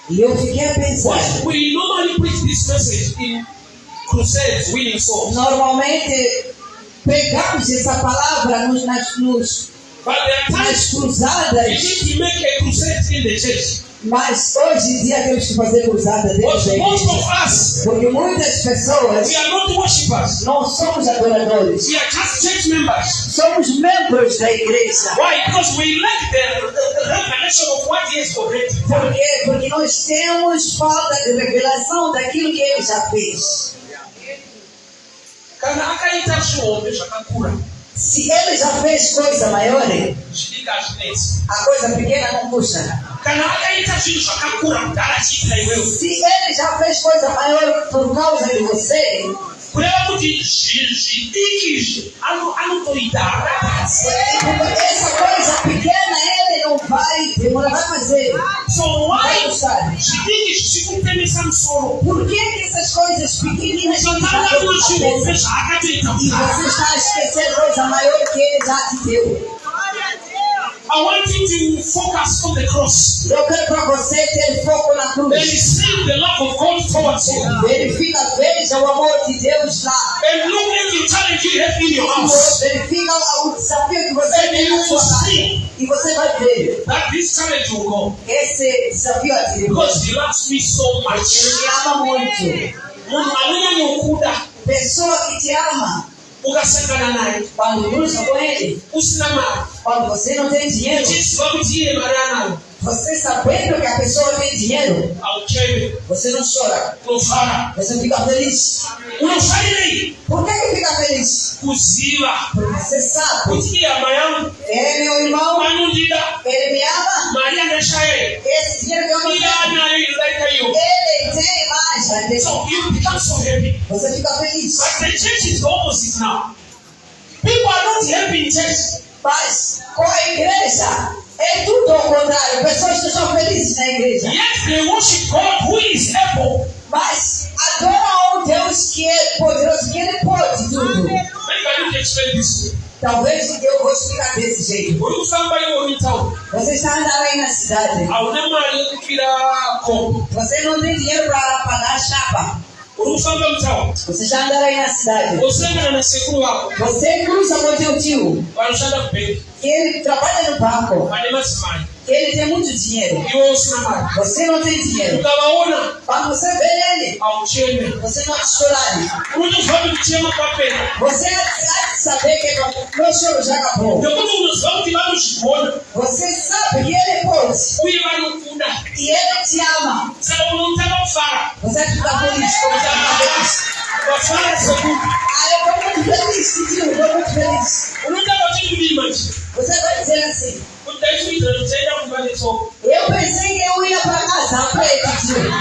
B: E eu fiquei a pensar.
A: we normally preach this message in crusades, winning souls.
B: Normalmente pregamos essa palavra
A: But there are
B: nas
A: times you
B: cruzadas,
A: need to make a crusade in the church.
B: mas hoje em dia temos que fazer cruzada dentro
A: But
B: da
A: most
B: igreja.
A: of us,
B: Porque muitas pessoas
A: we are not worshippers.
B: não somos adoradores,
A: We are just church members.
B: somos membros da igreja.
A: Why? Because we lack the revelation of what He has already done.
B: Por quê? Porque nós temos falta de revelação daquilo que ele já fez.
A: Kana akaita chiombe zvakakura,
B: Se ele já fez coisa maior,
A: zvidiki hazvinetsi.
B: a coisa pequena não custa.
A: Kana akaita zvinhu zvakakura kudhara achiitira iwewe,
B: Se ele já fez coisa maior por causa de você,
A: kureva kuti zvidiki izvi anotoita haakatadzi.
B: essa coisa pequena ele não vai demorar, vai fazer.
A: So
B: Vai
A: why
B: gostar.
A: zvidiki izvi zvikutemesa musoro?
B: Por que essas coisas pequeninas não
A: Zvakanga kuna chiombe zvaakatoita
B: e
A: kudhara.
B: você está a esquecer coisa maior que ele já te deu?
A: I want you to focus on the cross.
B: Eu quero para você ter foco na
A: And
B: cruz.
A: see the love of God towards you.
B: Verifica, veja o amor de Deus lá.
A: And look at the challenge you have in your house.
B: Verifica o desafio que você
A: And
B: tem
A: you
B: na
A: will
B: sua casa.
A: see
B: E você vai ver
A: that this challenge will go.
B: esse desafio a ti.
A: Because He loves me so much.
B: Ele me ama muito.
A: Munhu anonyanya kukuda
B: Pessoa que te ama,
A: ukasangana naye
B: quando cruza com ele,
A: usina mari,
B: quando você não tem dinheiro,
A: uchiziva kuti iye mari anayo,
B: você sabendo que a pessoa tem dinheiro,
A: aucheme,
B: você não chora,
A: unofara.
B: você fica feliz.
A: Unofarirei
B: Por que fica feliz?
A: kuziva
B: Porque você sabe,
A: kuti iye hama yangu
B: é meu irmão,
A: anondida,
B: ele me ama,
A: mari anashaya,
B: esse dinheiro que eu não
A: iye
B: tenho,
A: anayo inodarika iyo.
B: ele tem mais. Né?
A: So you become so happy.
B: Você fica feliz.
A: But the church is the opposite now. People are not happy in church.
B: Mas com a igreja é tudo ao contrário. Pessoas não são felizes na igreja.
A: Yet they worship God who is able.
B: Mas adoram um Deus que é poderoso, que ele pode tudo.
A: Maybe I need to explain this.
B: Talvez eu vou explicar desse jeito.
A: Uri kufamba iwe town.
B: Você está andando aí na cidade.
A: Hauna mari yekukwira kombi.
B: Você não tem dinheiro para pagar a chapa.
A: Uri kufamba mutown.
B: Você está andando aí na cidade.
A: Wosangana nasekuru wako.
B: Você cruza com o teu tio,
A: Vanoshanda kubenki.
B: que ele trabalha no banco,
A: Vane madzimai.
B: que ele tem muito dinheiro.
A: Iwe usina mari.
B: Você não tem dinheiro.
A: Ukavaona
B: Quando você vê ele,
A: aucheme.
B: você não chora.
A: Unotozwa kuti kuchema kwapera.
B: Você há de saber que meu choro já acabou.
A: Nekuti unozwa kuti vanozvigona
B: Você sabe que ele pode.
A: uye vanokuda.
B: E ele te ama.
A: Saka unotanga kufara.
B: Você fica feliz como você fica feliz.
A: Wafara sekuti.
B: Ah, eu estou muito feliz, tio. Eu estou muito feliz.
A: Unotanga kuti kudii manje.
B: Você vai dizer assim.
A: Kuti daisuidza tichaenda kumba netsoka.
B: Eu pensei que eu ia para casa a pé, tio.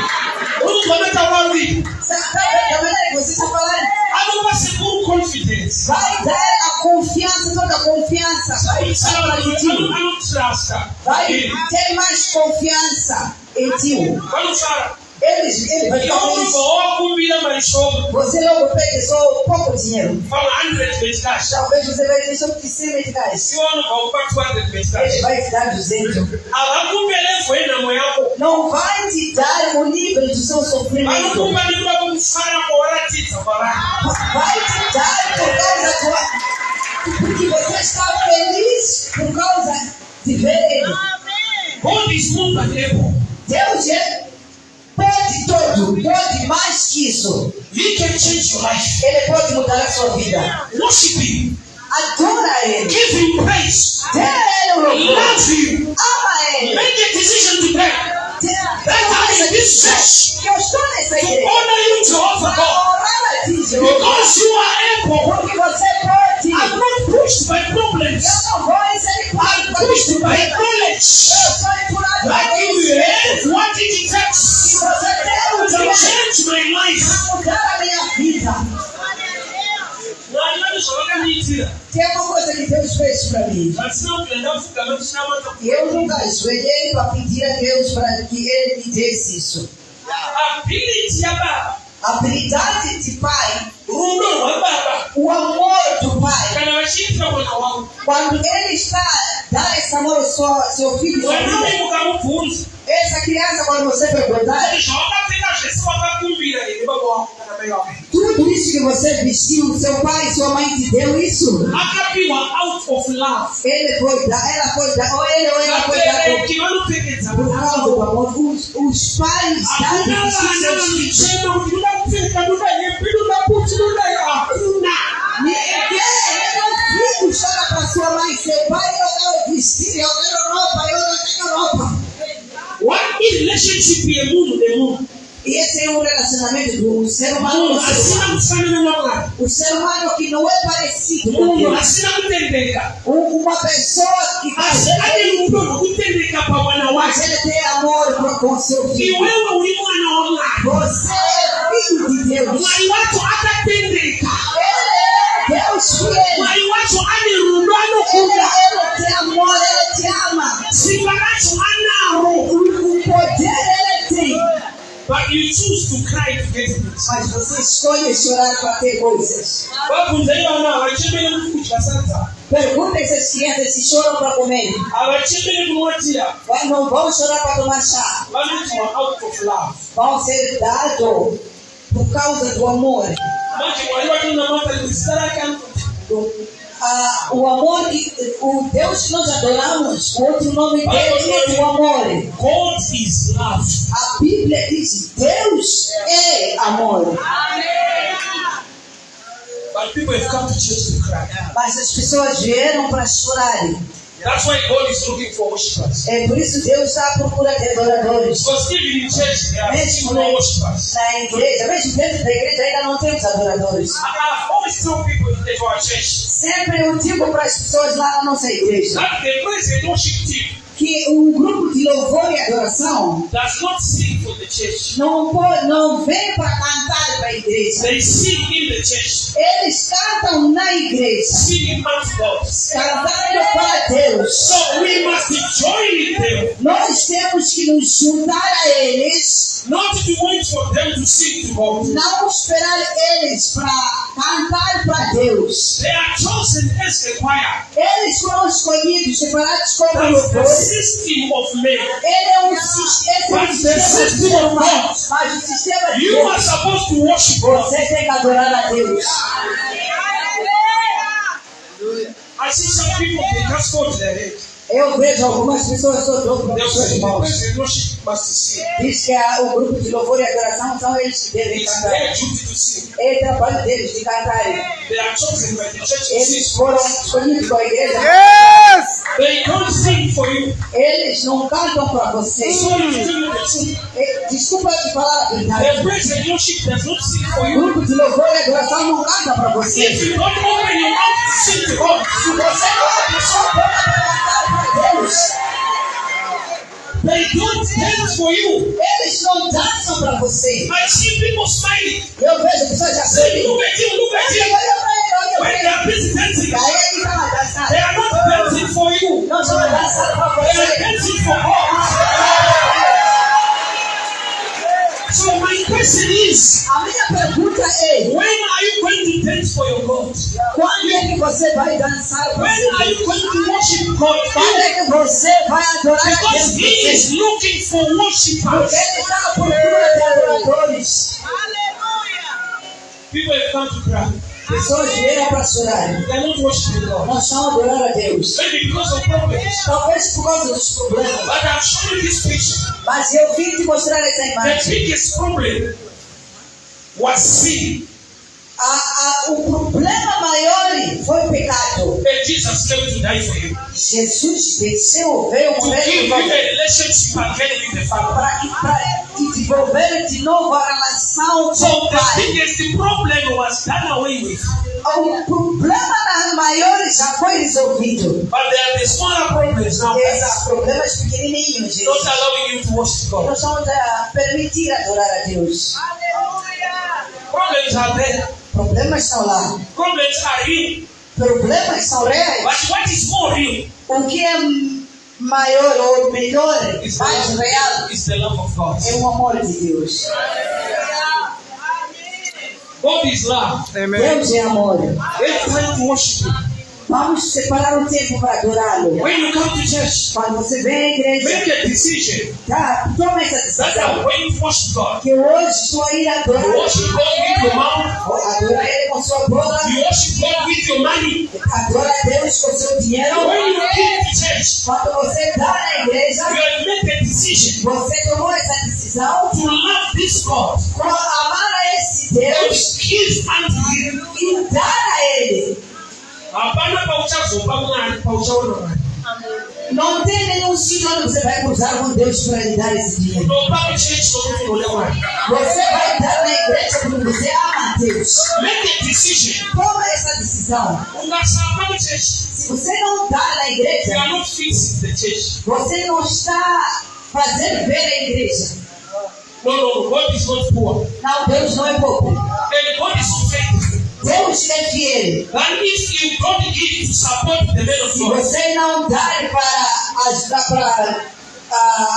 A: Unobva mataura kuti
B: Sabe da maneira que você está falando?
A: anopa sekuru confidence.
B: Vai dar a confiança, toda a confiança. Vai estar em tio.
A: Anotrusta.
B: Vai ter mais confiança em tio.
A: Vanofara.
B: Ele vai ficar feliz.
A: Unobva wakumbira mari shoma.
B: Você logo pede só pouco dinheiro.
A: Fala 100 medcash.
B: Talvez você vai ter só de 100 meticais.
A: Iwe unobva kupa 200 medcash.
B: Ele vai te dar 200.
A: Havakupe level yenhamo yako.
B: Não vai te dar o nível do seu sofrimento.
A: Vanokupa nekuda kwekufara kwawaratidza kwavari.
B: Vai te dar por causa tua. Porque você está feliz por causa de ver ele.
A: God is more than able.
B: Deus pode tudo, pode mais que isso.
A: He can change your life.
B: Ele pode mudar a sua vida.
A: Worship Him.
B: Adora ele.
A: Give Him praise.
B: Dê a ele o louvor.
A: Love Him.
B: Ama ele.
A: Make a decision today that I in this church
B: Que eu estou nessa
A: to
B: igreja.
A: honor you, Jehovah
B: Para
A: God.
B: orar a ti, Jeová.
A: Because you are able.
B: Porque você pode.
A: I'm not pushed by problems.
B: Eu não vou ser
A: I'm pushed by knowledge.
B: Eu sou empurrado por
A: That you have what it takes
B: Você tem o
A: to
B: que
A: change my life.
B: mudar a minha vida. Tem uma coisa que Deus fez para mim. Eu nunca ajoelhei para pedir a Deus para que Ele me desse isso. A habilidade de pai, o amor do pai, quando Ele está dando esse amor ao seu filho, essa criança, quando você perguntar, tudo isso que você vestiu, seu pai e sua mãe te deu isso? Ele foi dar, ela foi dar, ou ela foi dar por causa do amor. Os pais dão seus filhos. Ninguém chora para sua mãe, seu pai, eu quero vestir, eu quero roupa, eu não tenho roupa.
A: What is relationship here?
B: E esse é um relacionamento do ser humano. O ser humano que não é parecido com Deus. Uma pessoa que mas ele tem amor com seu filho. Você é filho de Deus. Deus fiel. Ele tem amor, ele te ama. O poder ele tem.
A: But you choose to cry to get things.
B: Mas você escolhe chorar para ter coisas. Pergunta essas crianças se choram para comer. Não vão chorar para tomar chá. Vão ser dados por causa do amor. O amor o Deus que nós adoramos, o outro nome dele é o amor.
A: God is love.
B: A Bíblia diz Deus é amor.
A: But people have come to church to cry.
B: Mas as pessoas vieram para chorarem.
A: That's why God is looking for worshipers.
B: É por isso Deus está à procura de adoradores.
A: Because even in church there are still no worshipers.
B: Na igreja, mesmo dentro da igreja ainda não temos adoradores.
A: I always tell people in our church.
B: Sempre eu digo para as pessoas lá na nossa igreja.
A: That the praise and worship team.
B: Que um grupo de louvor e adoração
A: does not sing for the church.
B: Não vem para cantar para a igreja.
A: They sing in the church.
B: Eles cantam na igreja.
A: Singing unto God.
B: Cantando para Deus.
A: So we must join them.
B: Nós temos que nos juntar a eles.
A: Not to wait for them to sing to God.
B: Não esperar eles para cantar para Deus.
A: They are chosen as a choir.
B: Eles foram escolhidos, separados como louvores.
A: System of men.
B: Ele é sistema de Deus. Mas o sistema de
A: You are supposed to worship God.
B: Você tem que adorar a Deus.
A: I see some people they just go to their head.
B: Eu vejo algumas pessoas só dobram
A: They
B: os seus
A: say the
B: mãos.
A: praise and worship must sing.
B: Diz que o grupo de louvor e adoração são eles que devem
A: It's
B: cantar.
A: their duty to sing.
B: É trabalho deles de cantarem.
A: They are chosen by the church to
B: Eles
A: sing.
B: foram escolhidos pela igreja.
C: Yes!
A: They don't sing for you.
B: Eles não cantam para você.
A: Sorry to tell you the truth.
B: Desculpa te falar a
A: The
B: verdade.
A: praise and worship does not sing for
B: O
A: you.
B: grupo de louvor e adoração não canta para você.
A: If you don't open your mouth to sing to God,
B: Se você não abre sua boca para cantar para Deus,
A: they don't dance for you.
B: eles não dançam para você.
A: I see people smiling.
B: Eu vejo pessoas já
A: Say,
B: sorrindo.
A: look at you, look at
B: Olha
A: you.
B: para ele, olha
A: When
B: para
A: they
B: ele.
A: are busy dancing,
B: Daí ele está lá dançando.
A: they are not dancing for you.
B: Não estão dançando para
A: They are
B: você.
A: dancing for God. So my question is,
B: A minha pergunta é:
A: when are you going to dance for your God?
B: quando é que você vai dançar para
A: When are
B: Deus?
A: you going to worship God?
B: Quando é que você vai adorar a
A: Because
B: Deus?
A: He is looking for
B: Porque
A: worshipers.
B: Ele está à procura de adoradores.
A: People have come to cry.
B: Pessoas vieram para chorar.
A: They are not worshiping God.
B: Nós estamos a adorar a Deus.
A: Maybe because of problems.
B: Talvez por causa dos problemas.
A: But I'm showing you this picture.
B: Mas eu vim te mostrar essa
A: The
B: imagem.
A: biggest problem was sin.
B: O problema maior foi o pecado.
A: And Jesus came to die for you.
B: Jesus desceu, veio
A: To
B: morrer
A: give
B: por
A: you a
B: você.
A: relationship again with the Father.
B: Para desenvolver de novo a relação
A: So
B: com o
A: the
B: Pai.
A: biggest problem was done away with.
B: O problema maior já foi resolvido.
A: But there are the smaller problems now.
B: Esses problemas pequenininhos, gente.
A: Not allowing you to worship God.
B: Nós estamos a permitir adorar a Deus.
A: Problems are there.
B: Problemas estão lá.
A: Problems are real.
B: Problemas são reais.
A: But what is more real
B: O que é maior ou melhor,
A: is
B: mais real,
A: the love of God.
B: é o amor de Deus.
A: God is love.
B: Deus é amor.
A: It's time to worship Him.
B: Vamos separar um tempo para adorá-lo.
A: When you come to church,
B: Quando você vem à igreja,
A: make a decision
B: tá, toma essa
A: that
B: decisão.
A: I'm going to worship God.
B: Que hoje estou a ir adorar.
A: You worship God with your mouth.
B: Adora Ele com sua boca.
A: You worship God with your money.
B: Adora Deus com seu dinheiro.
A: When you give to church,
B: Quando você dá na igreja,
A: you have made a decision
B: você tomou essa decisão
A: to love this God
B: para amar a esse
A: and
B: Deus
A: give unto Him.
B: e dar a Ele.
A: Hapana pauchazo pamwana pauchaona mali.
B: Não tem nenhum sítio onde você vai cruzar com Deus para lhe dar esse dinheiro.
A: No papo church no ole mali.
B: Você vai dar na igreja porque você ama a Deus.
A: Make a decision.
B: Toma essa decisão.
A: Ungasaba church.
B: Se você não dá na
A: You
B: igreja,
A: are not fixing the church.
B: você não está fazendo ver a igreja.
A: No, God is not poor.
B: Não, Deus não é pobre.
A: And God is so faithful.
B: Deus é fiel.
A: And if you don't give to support the man of
B: Se
A: God,
B: você não dar para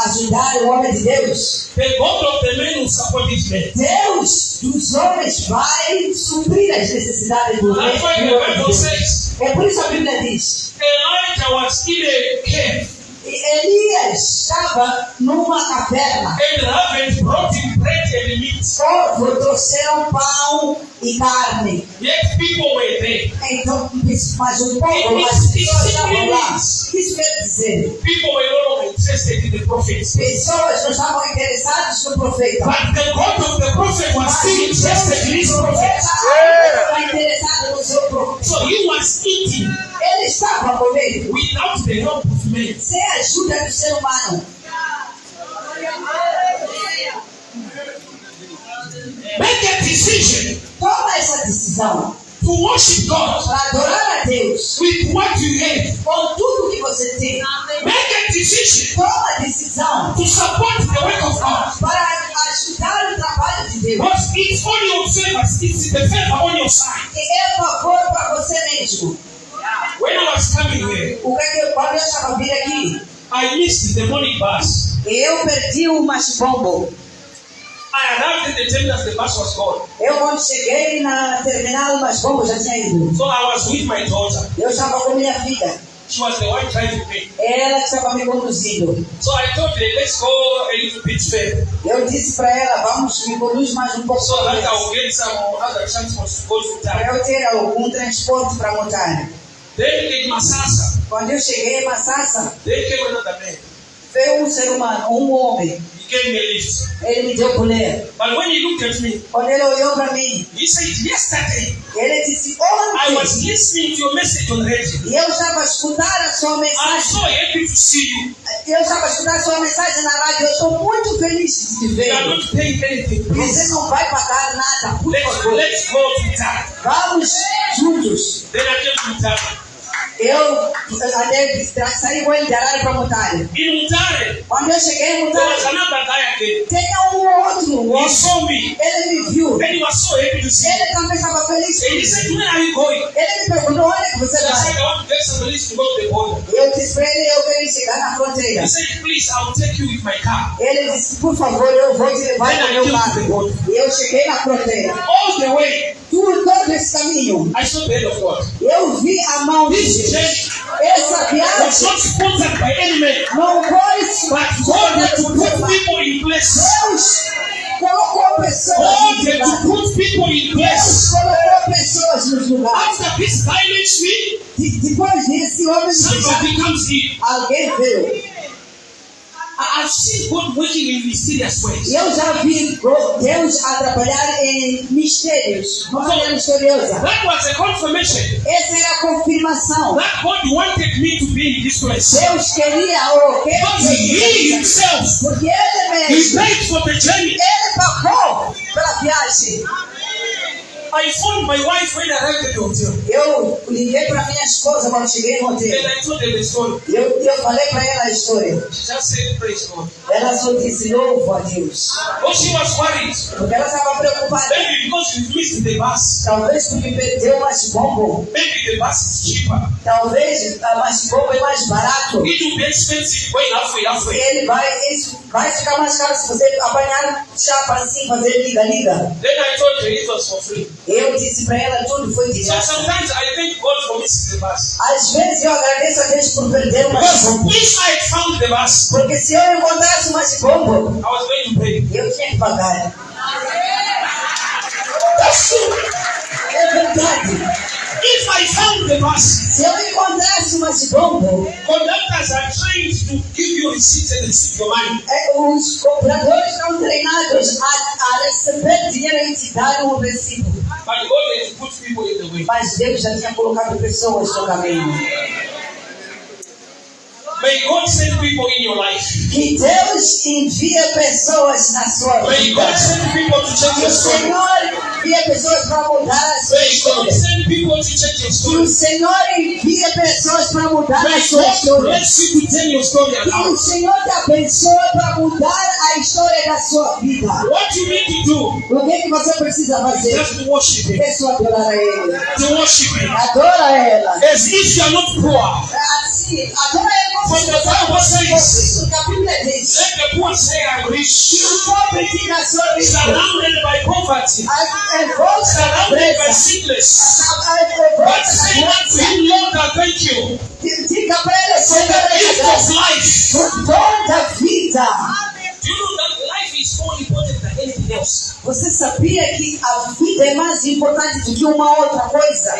B: ajudar o homem de Deus,
A: the God of the man will support this man.
B: Deus dos homens vai suprir as necessidades do homem.
A: That's why the Bible says
B: É por isso a Bíblia diz:
A: Elijah was in a cave
B: Elias estava numa caverna.
A: and Raven brought him bread and meat.
B: Trouxeram pão e carne.
A: Yet people were there.
B: Então, mas o povo, as pessoas estavam lá. Isso quer dizer,
A: People were no longer interested in the prophets.
B: pessoas não estavam interessadas no profeta.
A: But the God of the prophet was still interested in his prophet.
B: Estava interessado no seu profeta.
A: So he was eating
B: Ele estava comendo
A: without the help of men.
B: sem a ajuda do ser humano.
A: Make a decision
B: Toma essa decisão
A: to worship God
B: para adorar a Deus
A: with what you have.
B: com tudo que você tem.
A: Make a decision
B: Toma a decisão
A: to support the work of God.
B: para ajudar o trabalho de Deus.
A: But it's on your favor. It's the favor on your side.
B: Que é favor para você mesmo.
A: When I was coming here,
B: Quando eu estava vindo aqui,
A: I missed the morning bus.
B: eu perdi o machibombo.
A: I arrived at the terminal, the bus was gone.
B: Eu quando cheguei na terminal, o machibombo já tinha ido.
A: So I was with my daughter.
B: Eu estava com minha filha.
A: She was the one driving me.
B: Ela que estava me conduzindo.
A: So I told her, let's go a little bit further
B: Eu disse para ela, vamos, me conduz mais um pouco.
A: so that I'll get some other transport to go to town.
B: Para eu ter algum transporte para montar.
A: Then in Masasa,
B: Quando eu cheguei em Massassa,
A: they came another man.
B: veio um ser humano, um homem.
A: He gave me a lift.
B: Ele me deu colher.
A: But when he looked at me,
B: Quando ele olhou para mim,
A: he said, yesterday,
B: ele disse,
A: I
B: ontem,
A: was listening to your message on radio.
B: e eu estava a escutar a sua
A: I'm
B: mensagem.
A: so happy to see you.
B: Eu estava a escutar a sua mensagem na rádio. Eu estou muito feliz de te
A: You
B: ver.
A: are not paying anything,
B: Você
A: please.
B: não vai pagar nada, por favor.
A: Let's go to town.
B: Vamos juntos.
A: Then I came to town.
B: Eu saí com ele de Arara para Mutare.
A: In Mutare,
B: Quando eu cheguei em
A: there was
B: Mutare,
A: another guy again.
B: tinha um
A: He
B: outro.
A: saw me.
B: Ele me viu.
A: And he was so happy to see me.
B: Ele também estava feliz.
A: And he said, where are you going?
B: Ele me perguntou, onde é que você
A: So I said,
B: vai?
A: I want to get some list to go to the border.
B: Eu disse para ele, eu queria chegar na fronteira.
A: He said, please, I will take you with my car.
B: Ele disse, por favor, eu vou te levar
A: Then
B: no
A: I
B: meu
A: came to the
B: carro.
A: border.
B: E eu cheguei na fronteira.
A: All the way,
B: Todo esse caminho,
A: I saw the hand of God.
B: eu vi a mão de
A: This
B: Deus.
A: journey
B: Essa
A: was
B: viagem
A: not sponsored by any man,
B: não foi
A: but God had to put people in place.
B: Deus colocou pessoas
A: God
B: nos
A: had to
B: lugares.
A: put people in
B: Deus
A: place.
B: colocou pessoas nos lugares.
A: After this guy makes me,
B: Depois desse homem,
A: somebody comes in.
B: alguém veio.
A: I've seen God working in mysterious ways.
B: Eu já vi Deus a trabalhar em mistérios, de uma maneira misteriosa.
A: That was a confirmation
B: Essa era a confirmação.
A: that God wanted me to be in this place.
B: Deus queria
A: Because He Himself,
B: porque Ele
A: He
B: mesmo,
A: paid for the journey.
B: Ele pagou pela viagem.
A: I phoned my wife when I arrived at the hotel.
B: Eu liguei para minha esposa quando cheguei no hotel.
A: And I told her the story.
B: Eu falei para ela a história.
A: She just said, praise God.
B: Ela só disse louvo a Deus.
A: Oh, she was worried.
B: Porque ela estava preocupada.
A: Maybe because you missed the bus.
B: Talvez porque perdeu o machibombo.
A: Maybe the bus is cheaper.
B: Talvez o machibombo é mais barato.
A: It will be expensive going halfway.
B: Ele vai ficar mais caro se você apanhar chapa assim, fazer liga.
A: Then I told her it was for free.
B: Eu disse para ela tudo foi de
A: So
B: graça.
A: sometimes I thank God for missing the bus.
B: Às vezes eu agradeço a Deus por perder o
A: Because
B: machibombo.
A: if I had found the bus,
B: Porque se eu encontrasse o machibombo,
A: I was going to pay.
B: eu tinha que pagar.
A: That's true.
B: É verdade.
A: If I found the bus,
B: Se eu encontrasse o machibombo,
A: conductors are trained to give you receipts and receive your money.
B: os compradores são treinados a receber dinheiro e te dar um recibo.
A: But God had to put people in the way.
B: Mas Deus já tinha colocado pessoas no caminho.
A: May God send people in your life.
B: Que Deus envie pessoas na sua
A: May
B: vida.
A: God send people to change
B: Que
A: your
B: o
A: story.
B: Senhor envie pessoas para mudar a sua
A: May God
B: história.
A: send people to change your
B: Que
A: story.
B: o Senhor envie pessoas para mudar a
A: May
B: sua
A: God
B: história.
A: bless you to turn your story
B: Que o
A: around.
B: Senhor te abençoe para mudar a história da sua vida.
A: What you need to do
B: O que você precisa
A: is
B: fazer?
A: just to worship Him.
B: É só adorar a Ele.
A: To worship Him.
B: Adora ela.
A: As if you are not poor.
B: Assim, adora Ele como
A: For
B: se
A: the Bible says,
B: porque a Bíblia diz
A: let the poor say I'm rich.
B: que o pobre diga a sua vida.
A: Surrounded by poverty.
B: É volta
A: Surrounded by
B: presa.
A: sickness.
B: É
A: But say unto Him, Lord, I thank you
B: Diga para Ele,
A: for the gift
B: Senhor,
A: of life.
B: por toda a vida.
A: Do you know that life is more important than anything else?
B: Você sabia que a vida é mais importante do que uma outra coisa?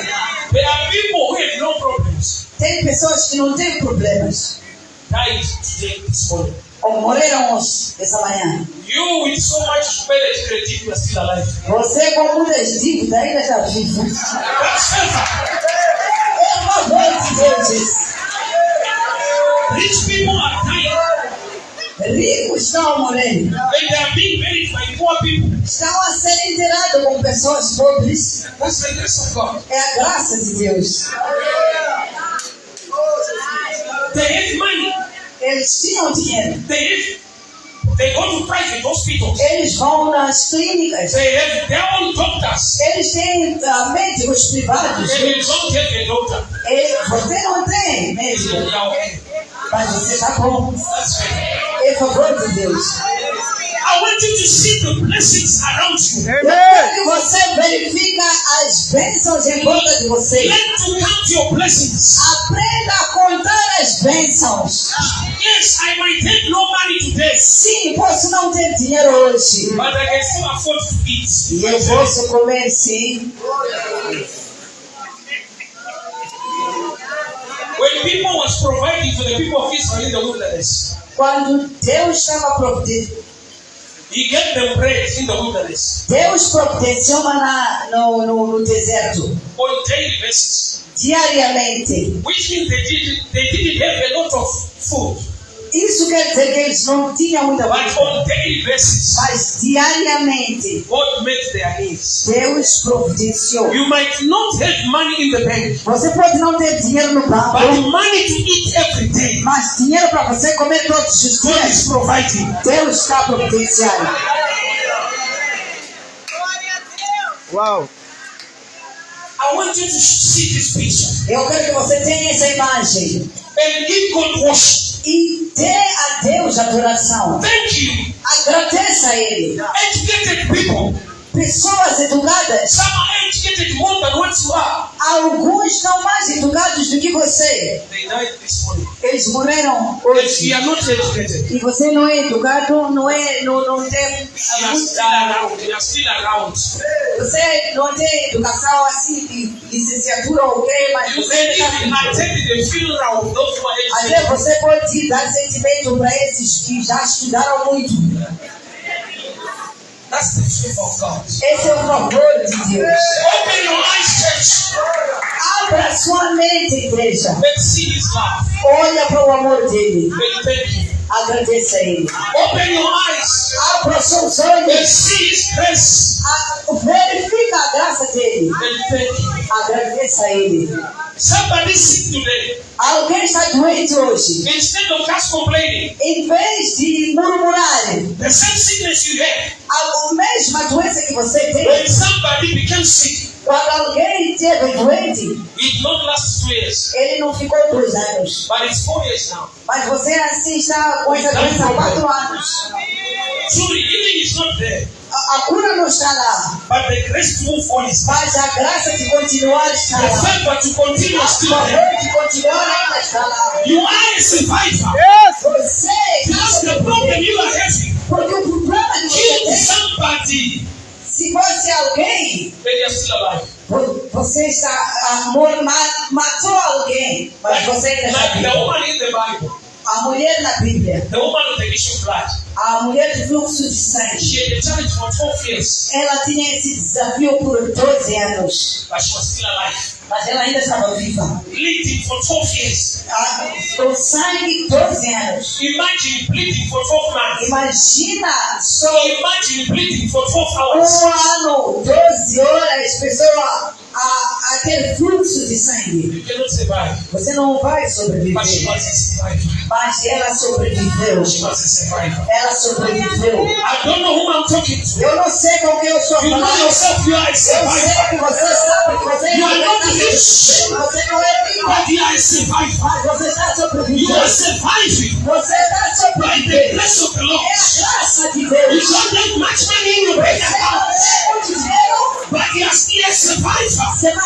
A: There are people who have no problems.
B: Tem pessoas que não têm problemas.
A: Died today, this morning.
B: Ou morreram hoje, essa manhã.
A: You with so much credit, you are still alive.
B: Você com muitas dívidas ainda está vivo.
A: That's favor.
B: É uma favor de Deus isso.
A: Rich people are dying.
B: Ricos estão morrendo.
A: And they are being buried by poor people.
B: Estão a ser enterrados com pessoas pobres.
A: That's the grace of God.
B: É a graça de Deus.
A: They have money.
B: Eles tinham dinheiro.
A: They go to private hospitals.
B: Eles vão nas clínicas.
A: They have their own doctors.
B: Eles têm médicos privados.
A: And you don't have a doctor.
B: Você não tem médico.
A: You are okay.
B: Mas você está bom.
A: That's right.
B: É favor de Deus.
A: I want you to see the blessings around you.
B: Eu quero que você verifique as bênçãos em volta de você.
A: Learn to count your blessings.
B: Aprenda a contar as bênçãos.
A: Yes, I might have no money today,
B: Sim, posso não ter dinheiro hoje.
A: but I can still afford to eat.
B: E eu posso comer sim.
A: When people was providing for the people of Israel in the wilderness,
B: Quando Deus estava providendo,
A: He gave them bread in the wilderness
B: Deus providenciou maná no deserto,
A: on daily basis,
B: diariamente.
A: which means they didn't have a lot of food,
B: Isso quer dizer que eles não tinham muita
A: but
B: comida,
A: on daily basis,
B: mas diariamente
A: God met their needs.
B: Deus providenciou.
A: You might not have money in the bank,
B: Você pode não ter dinheiro no banco,
A: but money to eat every day,
B: mas dinheiro para você comer todos os
A: God
B: dias,
A: is providing.
B: Deus está providenciando.
C: Wow.
A: I want you to see this picture
B: Eu quero que você tenha essa imagem
A: and give God worship.
B: e dê a Deus adoração.
A: Thank you.
B: Agradeça a Ele.
A: Educated people.
B: Pessoas educadas,
A: Some are educated more than what you are.
B: há Alguns estão mais educados do que você.
A: They died this morning.
B: Eles morreram
A: And
B: hoje.
A: we are not educated.
B: E você não é educado, não tem.
A: We are still around. We are still around.
B: Você não tem educação assim de licenciatura ou ok, mas
A: You
B: você
A: may
B: está
A: even attend the funeral of those who are
B: até
A: educated.
B: você pode dar sentimento para esses que já estudaram muito.
A: That's the favor of God.
B: Esse é o favor de Deus.
A: Open your eyes, church.
B: Abra sua mente, igreja.
A: Let's see His love.
B: Olha para o amor dele.
A: And thank Him.
B: Agradeça a ele.
A: Open your eyes.
B: Abra seus
A: And
B: olhos.
A: see His grace.
B: Verifica a graça dele.
A: And thank Him.
B: Agradeça a ele.
A: Somebody sick today.
B: Alguém está doente hoje.
A: Instead of just complaining,
B: Em vez de murmurarem,
A: the same sickness you had,
B: a mesma doença que você
A: when
B: tem,
A: somebody became sick,
B: quando alguém teve doente,
A: it did not last 2 years,
B: ele não ficou 2 anos.
A: but it's 4 years now.
B: Mas você assim está com essa doença há 4 anos.
A: Truly, healing is not there,
B: A cura não está lá,
A: but the grace to move on is there.
B: mas a graça de continuar está
A: The
B: lá.
A: favor to continue
B: A
A: is still there.
B: favor de continuar ainda está lá.
A: You are a survivor.
B: Você
A: That's the problem you are having.
B: porque o problema que você
A: Kill
B: tem,
A: somebody,
B: se fosse alguém,
A: then they are still alive.
B: você está matou alguém, mas você ainda está
A: Like the
B: vivo.
A: woman in the Bible,
B: A mulher na Bíblia,
A: the woman with the issue of blood,
B: a mulher de fluxo de sangue,
A: she had a challenge for 12 years,
B: ela tinha esse desafio por 12 anos,
A: but she was still alive.
B: mas ela ainda estava viva.
A: Bleeding for 12 years.
B: Com sangue, 12 anos.
A: Imagine bleeding for 12 months.
B: Imagina só
A: Imagine bleeding for 12 hours.
B: ano, 12 horas, pessoa a ter fluxo de sangue.
A: You cannot survive.
B: Você não vai
A: But she
B: sobreviver.
A: was a survivor.
B: Mas ela sobreviveu.
A: She was a survivor.
B: Ela sobreviveu.
A: I don't know who I'm talking to.
B: Eu não sei com quem eu estou
A: You know
B: falando.
A: yourself, you are a
B: Eu sei
A: survivor.
B: que você sabe que você
A: You are
B: não
A: not
B: é
A: rich,
B: você não é rico,
A: but you are a survivor.
B: mas você está
A: You are
B: sobrevivendo.
A: surviving
B: Você está
A: by the
B: sobrevivendo.
A: grace of the Lord.
B: É a graça de
A: You
B: Deus.
A: don't have much money in your bank
B: Você não
A: account,
B: tem muito dinheiro,
A: but you are still a survivor.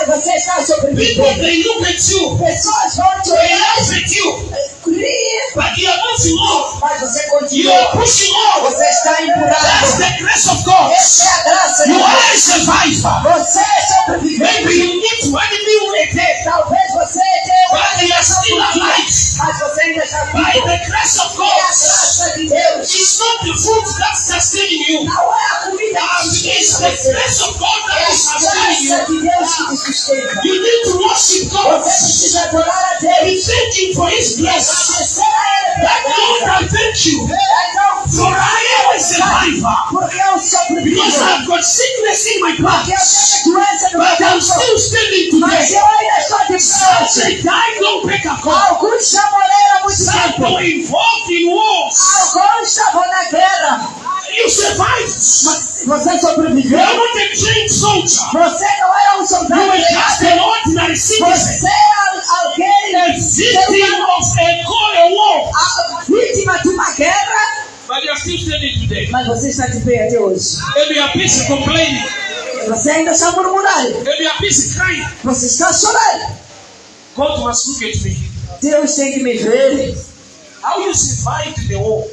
B: você está
A: People,
B: sobrevivendo.
A: they look at you,
B: Pessoas vão te
A: they
B: olhar,
A: laugh at you,
B: rir,
A: but you are moving on.
B: mas você
A: You are
B: continua.
A: pushing on.
B: Você está
A: That's
B: empurrando.
A: the grace of God.
B: Essa é a graça de
A: You are a
B: Deus.
A: survivor.
B: Você é sobrevivente.
A: Maybe you need 1 million a day,
B: Talvez você tenha
A: but you are still alive.
B: mas você ainda está
A: By
B: vivo.
A: the grace of
B: É a
A: God.
B: graça de Deus.
A: It's not the food that's sustaining you.
B: Não é a comida
A: It's
B: que
A: the
B: sustenta.
A: grace of God
B: É
A: that
B: a
A: is sustaining
B: graça
A: you.
B: de Deus que te sustenta.
A: You need to worship God.
B: Você precisa adorar a
A: Be
B: Deus.
A: thanking for His grace.
B: Agradecer a Ele
A: That
B: pela
A: Lord,
B: graça.
A: I thank you.
B: Então,
A: For I am a survivor.
B: porque eu sobrevivo.
A: Because I've got sickness in my body.
B: Porque eu tenho doença no
A: But
B: meu
A: I'm
B: corpo.
A: still standing
B: Mas
A: today.
B: eu ainda estou de
A: Some
B: pé.
A: say die don't pick a call.
B: Alguns já morreram há muito
A: Some
B: tempo.
A: were involved in wars.
B: Alguns estavam na guerra.
A: You survived.
B: Mas você
A: You
B: sobreviveu.
A: are not a trained soldier.
B: Você não era um
A: You
B: soldado
A: were just
B: treinado.
A: an ordinary citizen.
B: Você era alguém
A: A victim of a war.
B: a vítima de uma guerra.
A: But you are still standing today.
B: Mas você está de pé até hoje.
A: Maybe you are busy complaining.
B: Você ainda está murmurando.
A: Maybe you are busy crying.
B: Você está chorando.
A: God must look at me.
B: Deus tem que me ver.
A: How you survived the war.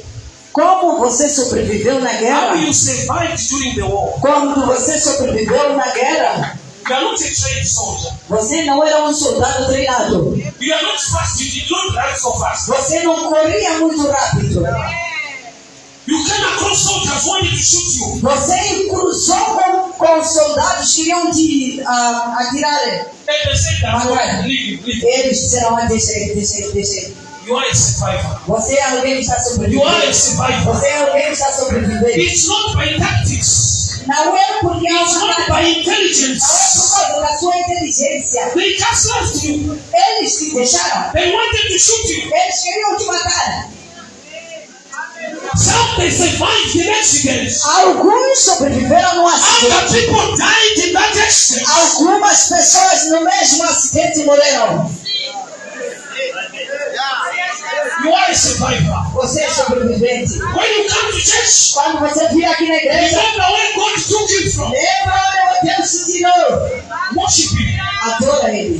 B: Como você sobreviveu na
A: How
B: guerra?
A: you survived during the war.
B: Quando você sobreviveu na guerra,
A: You are not a trained soldier.
B: você não era um soldado treinado.
A: You are not fast. You did not run so fast.
B: Você não corria muito rápido.
A: You came across soldiers wanting to shoot you.
B: Você cruzou com soldados que iriam te atirar.
A: And they said that,
B: Manuel.
A: leave.
B: Eles disseram, deixa ele.
A: You are a survivor.
B: Você é alguém que está
A: You are a
B: sobrevivendo.
A: survivor.
B: Você é alguém que está sobrevivendo.
A: It's not by tactics.
B: Não é porque é
A: It's not by
B: não é
A: intelligence.
B: por causa da sua inteligência.
A: They just left you.
B: Eles te deixaram.
A: They wanted to shoot you.
B: Eles queriam te matar.
A: Some they survived in accidents.
B: Alguns sobreviveram no
A: Other
B: acidente.
A: people died in that accident.
B: Algumas pessoas no mesmo acidente morreram.
A: You are a survivor.
B: Você é sobrevivente.
A: When you come to church,
B: Quando você vir aqui na igreja,
A: remember where God took you from.
B: lembra onde Deus te tirou.
A: Worship Him.
B: Adora Ele.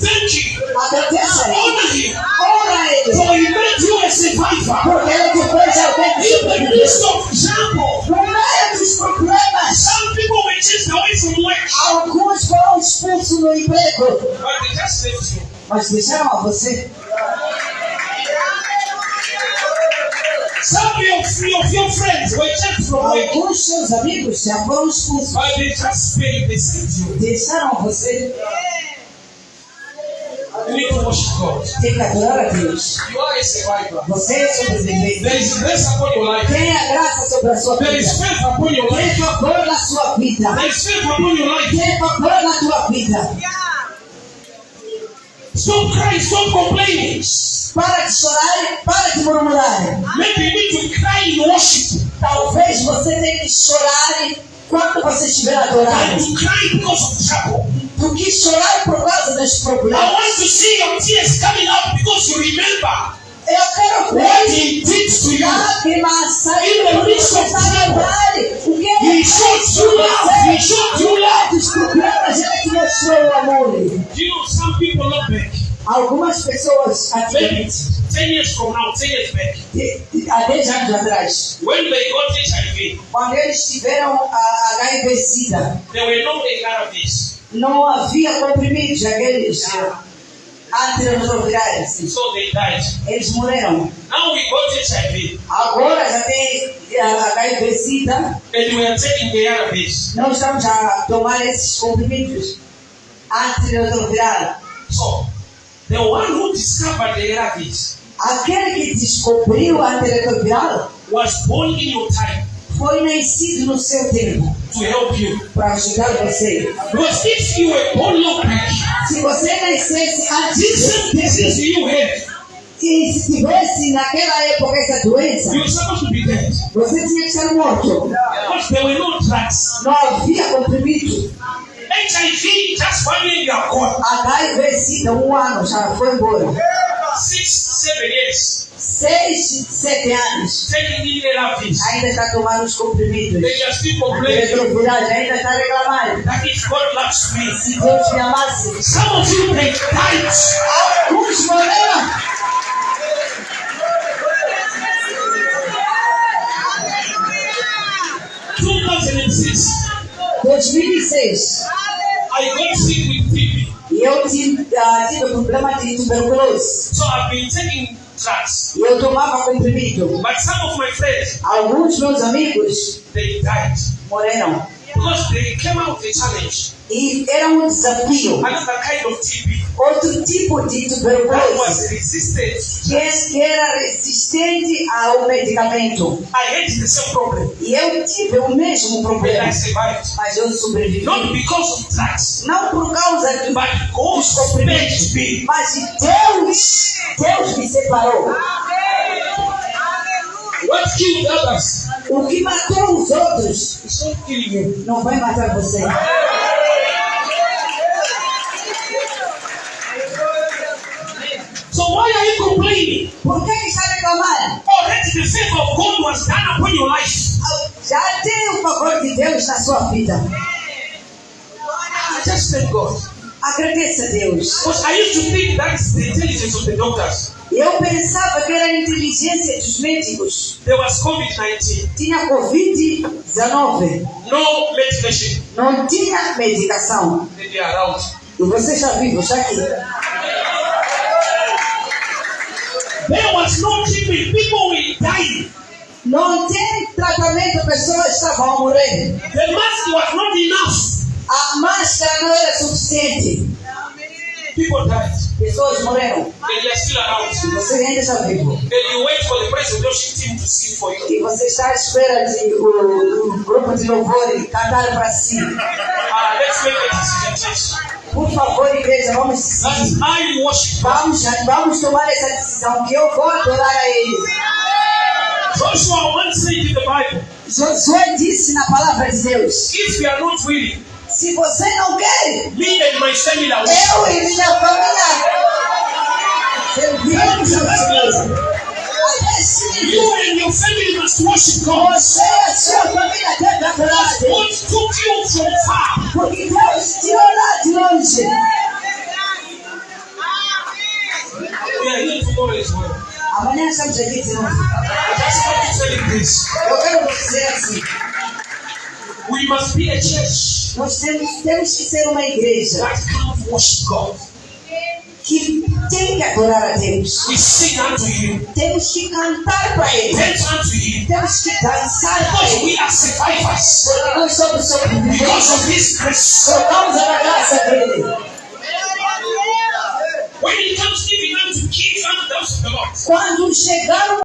B: Agradeça a
A: Honor
B: Ele.
A: Him.
B: Honra Ele.
A: For He made you a survivor.
B: Porque Ele te fez alguém que
A: In the midst of trouble,
B: no meio dos problemas,
A: some people were chased away from work,
B: alguns foram expulsos do emprego,
A: but they just left you.
B: mas deixaram a você.
A: Some of your friends were chased from work,
B: Alguns seus amigos já foram expulsos,
A: but they just failed. They sent you.
B: deixaram a você.
A: You need to worship God.
B: Tem que adorar a Deus.
A: You are a survivor.
B: Você é sobrevivente.
A: There is grace upon your life.
B: Tem a graça sobre a sua
A: There is
B: vida.
A: faith upon your
B: Tem
A: life.
B: favor na sua vida.
A: There is faith upon your life.
B: Tem favor na tua vida.
A: Stop crying. Stop complaining.
B: Para de chorar, para de murmurar.
A: Maybe you need to cry in worship.
B: Talvez você tenha que chorar quando você estiver
A: And
B: adorando.
A: to cry because of trouble.
B: Do que chorar por causa dos
A: I
B: problemas.
A: want to see your tears coming out because you remember
B: Eu quero
A: what
B: ver
A: He did to you.
B: lágrimas sair
A: In the midst of
B: o que
A: He showed you love. He showed you love.
B: dos problemas ele te mostrou o amor.
A: You know, some people look back.
B: Algumas pessoas
A: Maybe
B: antigamente,
A: 10 years from now, 10 years back,
B: há 10 anos atrás,
A: when they got HIV,
B: quando eles tiveram a HIV-Sida,
A: there were no ARVs.
B: não havia comprimidos aqueles antirretrovirais.
A: So they died.
B: Eles morreram.
A: Now we got HIV
B: Agora já tem HIV-Sida,
A: and we are taking the ARVs.
B: não estamos a tomar esses comprimidos antirretrovirais.
A: So, the one who discovered the ARVs
B: Aquele que descobriu a antirretroviral
A: was born in your time
B: foi nascido no seu tempo
A: to help you.
B: para ajudar você.
A: Because if you were born long back,
B: Se você nascesse antes
A: this same disease you had,
B: e se tivesse naquela época essa doença,
A: you were supposed to be dead.
B: você tinha que ser morto.
A: Because there were no drugs.
B: Não havia comprimido.
A: HIV, just 1 year you are gone.
B: HIV-Sida, 1 ano já foi embora.
A: 6, 7 years
B: 6, 7 anos.
A: taking in ARVs.
B: Ainda está tomando os comprimidos.
A: They are still complaining
B: Antirretrovirais ainda está reclamando.
A: that if God loves me.
B: Se Deus me amasse,
A: Some of you they died.
B: alguns morreram.
A: 2006,
B: 2006,
A: I got sick with TB.
B: e eu tive problema de tuberculose.
A: So I've been taking drugs.
B: E eu tomava comprimido.
A: But some of my friends,
B: Alguns meus amigos
A: they died.
B: morreram.
A: Because they came out with a challenge.
B: E era um desafio.
A: Another kind of TB
B: Outro tipo de
A: that
B: tuberculose
A: was resistant to drugs.
B: que era resistente ao medicamento.
A: I had the same problem.
B: E eu tive o mesmo
A: But
B: problema.
A: I survived.
B: Mas eu sobrevivi.
A: Not because of drugs,
B: Não por causa de
A: but God spared me.
B: mas Deus me separou.
A: What killed others
B: O que matou os outros
A: is not killing you.
B: não vai matar você.
A: So why are you complaining?
B: Por que está reclamando?
A: Already the favor of God was done upon your life.
B: Já tem o favor de Deus na sua vida.
A: Just thank God.
B: Agradeça a Deus.
A: Because I used to think that is the intelligence of the doctors.
B: Eu pensava que era a inteligência dos médicos.
A: There was COVID-19.
B: Tinha Covid-19.
A: No medication.
B: Não tinha medicação.
A: They are around.
B: E você já viu, já aqui.
A: There was no treatment. People were dying.
B: Não tem tratamento, pessoas estavam a morrer.
A: The mask was not enough.
B: A máscara não era suficiente.
A: People died.
B: Pessoas morreram.
A: And they are still around.
B: E você ainda está vivo.
A: And you wait for the praise and worship team to sing for you.
B: E você está à espera de o grupo de louvor cantar para si.
A: Let's make a decision, church.
B: Por favor, igreja, vamos decidir.
A: That I worship.
B: Vamos tomar essa decisão que eu vou adorar a Ele.
A: Joshua once said in the Bible,
B: Josué disse na palavra de Deus:
A: if you are not willing,
B: se você não quer,
A: me and my family are
B: eu e minha família serviremos ao Senhor.
A: You and your family must worship God.
B: Você e a sua família devem adorar a Deus.
A: God took you from far.
B: Porque Deus tirou lá de longe.
A: tomorrow as well.
B: Amanhã estamos aqui de novo.
A: I just want to tell you this.
B: Eu quero dizer assim.
A: We must be a church
B: Nós temos que ser uma igreja
A: that can worship God.
B: que tem que adorar a Deus.
A: We sing unto Him.
B: Temos que cantar para Ele.
A: Dance unto Him.
B: Temos que dançar para
A: Because
B: Ele.
A: we are survivors.
B: Porque nós somos sobreviventes.
A: Because of His grace.
B: Por causa da graça dele.
A: When it comes giving unto kids and those of the Lord.
B: Quando chegar o